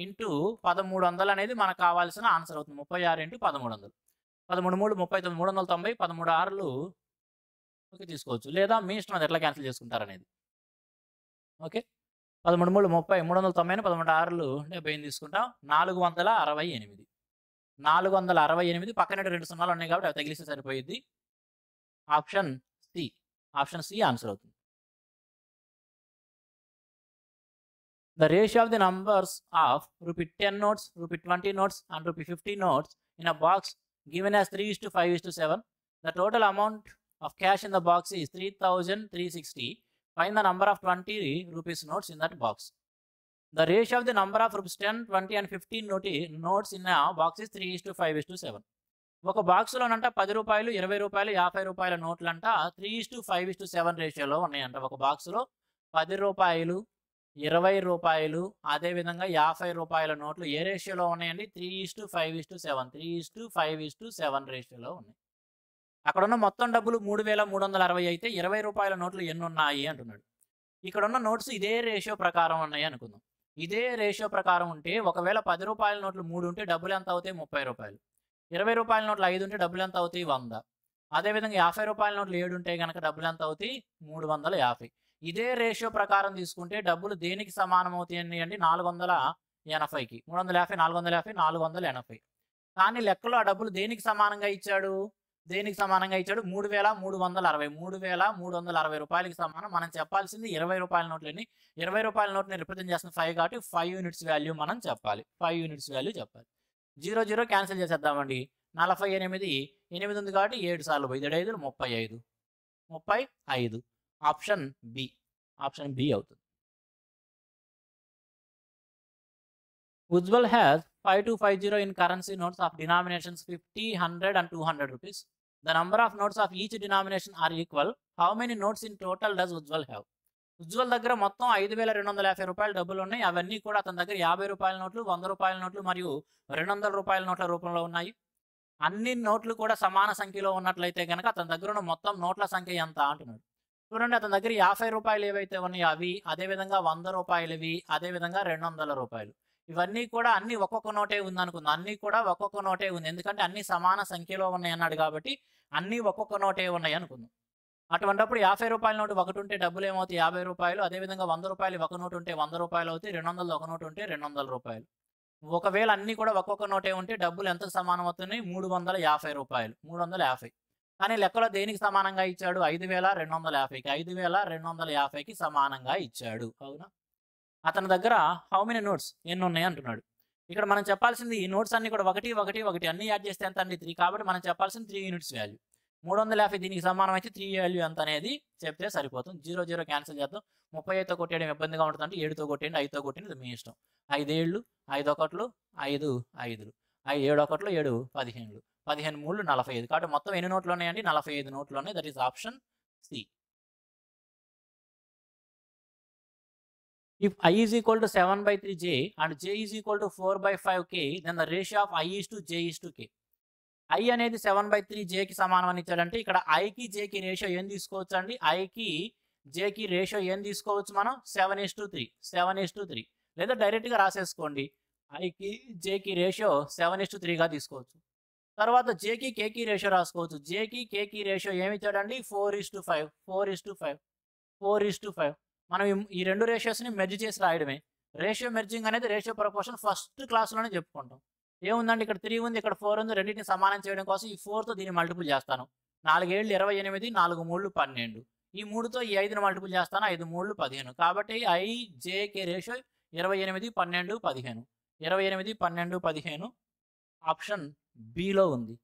ఇంటూ 1300 అనేది మనకు కావాల్సిన ఆన్సర్ అవుతుంది. 36 ఇంటూ 1300. 13 3 39, 390, 13 6లు ఓకే తీసుకోవచ్చు. లేదా మీ ఇష్టం అది ఎట్లా క్యాన్సిల్ చేసుకుంటారనేది. ఓకే 13 3 30, 390, 13 6లు 78 తీసుకుంటాం. 468. 468 పక్కన 2 సున్నాలు ఉన్నాయి కాబట్టి అవి తగిలిస్తే సరిపోయింది. ఆప్షన్ సి ఆన్సర్ అవుతుంది. The ratio of the numbers of ₹10 notes, ₹20 notes and ₹50 notes in a box given as 3:5:7. The total amount of cash in the box is 3,360. Find the number of 20 rupees notes in that box. The ratio of the number of ₹10, 20 and 15 notes in a box is 3:5:7. ఒక బాక్స్లోనంట 10 రూపాయలు, 20 రూపాయలు, 50 రూపాయల నోట్లంట 3:5:7 రేషియోలో ఉన్నాయంట. ఒక బాక్స్లో 10 రూపాయలు, 20 రూపాయలు, అదేవిధంగా 50 రూపాయల నోట్లు ఏ రేషియోలో ఉన్నాయండి? 3:5:7. 3:5:7 రేషియోలో ఉన్నాయి. అక్కడ ఉన్న మొత్తం డబ్బులు 3,360 అయితే 20 రూపాయల నోట్లు ఎన్ని ఉన్నాయి అంటున్నాడు. ఇక్కడ ఉన్న నోట్స్ ఇదే రేషియో ప్రకారం ఉన్నాయి అనుకుందాం. ఇదే రేషియో ప్రకారం ఉంటే ఒకవేళ 10 రూపాయల నోట్లు 3 ఉంటే డబ్బులు ఎంత అవుతాయి? 30 రూపాయలు. 20 రూపాయల నోట్లు 5 ఉంటే డబ్బులు ఎంత అవుతాయి? 100. అదేవిధంగా 50 రూపాయల నోట్లు 7 ఉంటే కనుక డబ్బులు ఎంత అవుతాయి? 350. ఇదే రేషియో ప్రకారం తీసుకుంటే డబ్బులు దేనికి సమానం అవుతాయి అండి? 480కి. 350, 450, 480. కానీ లెక్కలో ఆ డబ్బులు దేనికి సమానంగా ఇచ్చాడు? 3,360. 3,360 రూపాయలకి సమానం. మనం చెప్పాల్సింది 20 రూపాయల నోట్లని. 20 రూపాయల నోట్ని రిప్రజెంట్ చేస్తున్న 5 కాబట్టి 5 యూనిట్స్ వాల్యూ మనం చెప్పాలి. 5 యూనిట్స్ వాల్యూ చెప్పాలి. 0 0 క్యాన్సిల్ చేసేద్దామండి. 48, 8 ఉంది కాబట్టి 7 సార్లు పోయి 7 5 35. ఆప్షన్ బి అవుతుంది. Ujjwal has 5250 in currency notes of denominations 50, 100 and 200 rupees. The number of notes of each denomination are equal. How many notes in total does Ujjwal have? Ujjwal దగ్గర మొత్తం 5,250 రూపాయల డబ్బులు ఉన్నాయి. అవన్నీ కూడా అతని దగ్గర 50 రూపాయల నోట్లు, 100 రూపాయల నోట్లు మరియు 200 రూపాయల నోట్ల రూపంలో ఉన్నాయి. అన్ని నోట్లు కూడా సమాన సంఖ్యలో ఉన్నట్లయితే కనుక అతని దగ్గర ఉన్న మొత్తం నోట్ల సంఖ్య ఎంత అంటున్నాడు. చూడండి, అతని దగ్గర 50 రూపాయలు ఏవైతే ఉన్నాయో అవి, అదేవిధంగా 100 రూపాయలవి, అదేవిధంగా 200 రూపాయలు, ఇవన్నీ కూడా అన్ని ఒక్కొక్క నోటే ఉంది అనుకుందాం. అన్నీ కూడా ఒక్కొక్క నోటే ఉంది, ఎందుకంటే అన్ని సమాన సంఖ్యలో ఉన్నాయి అన్నాడు కాబట్టి అన్నీ ఒక్కొక్క నోటే ఉన్నాయి అనుకుందాం. అటువంటిప్పుడు 50 రూపాయల నోటు ఒకటి ఉంటే డబ్బులు ఏమవుతాయి? 50 రూపాయలు. అదేవిధంగా 100 రూపాయలు ఒక నోటు ఉంటే 100 రూపాయలు అవుతాయి. 200 ఒక నోటు ఉంటే 200 రూపాయలు. ఒకవేళ అన్నీ కూడా ఒక్కొక్క నోటే ఉంటే డబ్బులు ఎంత సమానం అవుతున్నాయి? 350 రూపాయలు. 350. కానీ లెక్కలో దేనికి సమానంగా ఇచ్చాడు? 5,250కి. 5,250కి సమానంగా ఇచ్చాడు. అవునా? అతని దగ్గర హౌ మెనీ నోట్స్ ఎన్ని ఉన్నాయి అంటున్నాడు. ఇక్కడ మనం చెప్పాల్సింది ఈ నోట్స్ అన్ని కూడా 1 1 1 అన్ని యాడ్ చేస్తే ఎంత అండి? 3. కాబట్టి మనం చెప్పాల్సింది 3 యూనిట్స్ వాల్యూ. 350 దీనికి సమానం అయితే 3 వాల్యూ ఎంత అనేది చెప్తే సరిపోతుంది. 0 0 క్యాన్సిల్ చేద్దాం. 35తో కొట్టేయడం ఇబ్బందిగా ఉంటుంది అంటే 7తో కొట్టేయండి, 5తో కొట్టేయండి, ఇది మీ ఇష్టం. 5 7 5 1 5 5. 7 ఒకటిలో 7 15 15 మూడు 45 కాబట్టి మొత్తం ఎన్ని నోట్లు ఉన్నాయండి 45 నోట్లు ఉన్నాయి. That is option C. If I is equal to 7/3 j and j is equal to 4/5 k, then the ratio of I is to j is to k. I అనేది 7/3 j కి సమానం అని ఇచ్చాడంటే ఇక్కడ I కి j కి ratio ఏం తీసుకోవచ్చు అండి? I కి j కి రేషియో ఏం తీసుకోవచ్చు మనం? 7:3 7:3 లేదా డైరెక్ట్గా రాసేసుకోండి. I కి j కి రేషియో 7:3 గా తీసుకోవచ్చు. తర్వాత j కి k కి రేషియో రాసుకోవచ్చు. j కి k కి రేషియో ఏమి ఇచ్చాడండి? 4:5 4:5 4:5. మనం ఈ రెండు రేషియోస్ని మెర్జ్ చేసి రాయడమే. రేషియో మెర్జింగ్ అనేది రేషియో ప్రపోర్షన్ ఫస్ట్ క్లాస్లోనే చెప్పుకుంటాం. ఏముందండి ఇక్కడ 3 ఉంది, ఇక్కడ 4 ఉంది, రెండింటిని సమానం చేయడం కోసం ఈ 4తో దీన్ని మల్టిపుల్ చేస్తాను. 4 7 28, 4 3 12. ఈ 3తో ఈ 5ని మల్టిపుల్ చేస్తాను, 5 3 15. కాబట్టి I J K ratio 28 12 15. 28 12 15 option below ఉంది.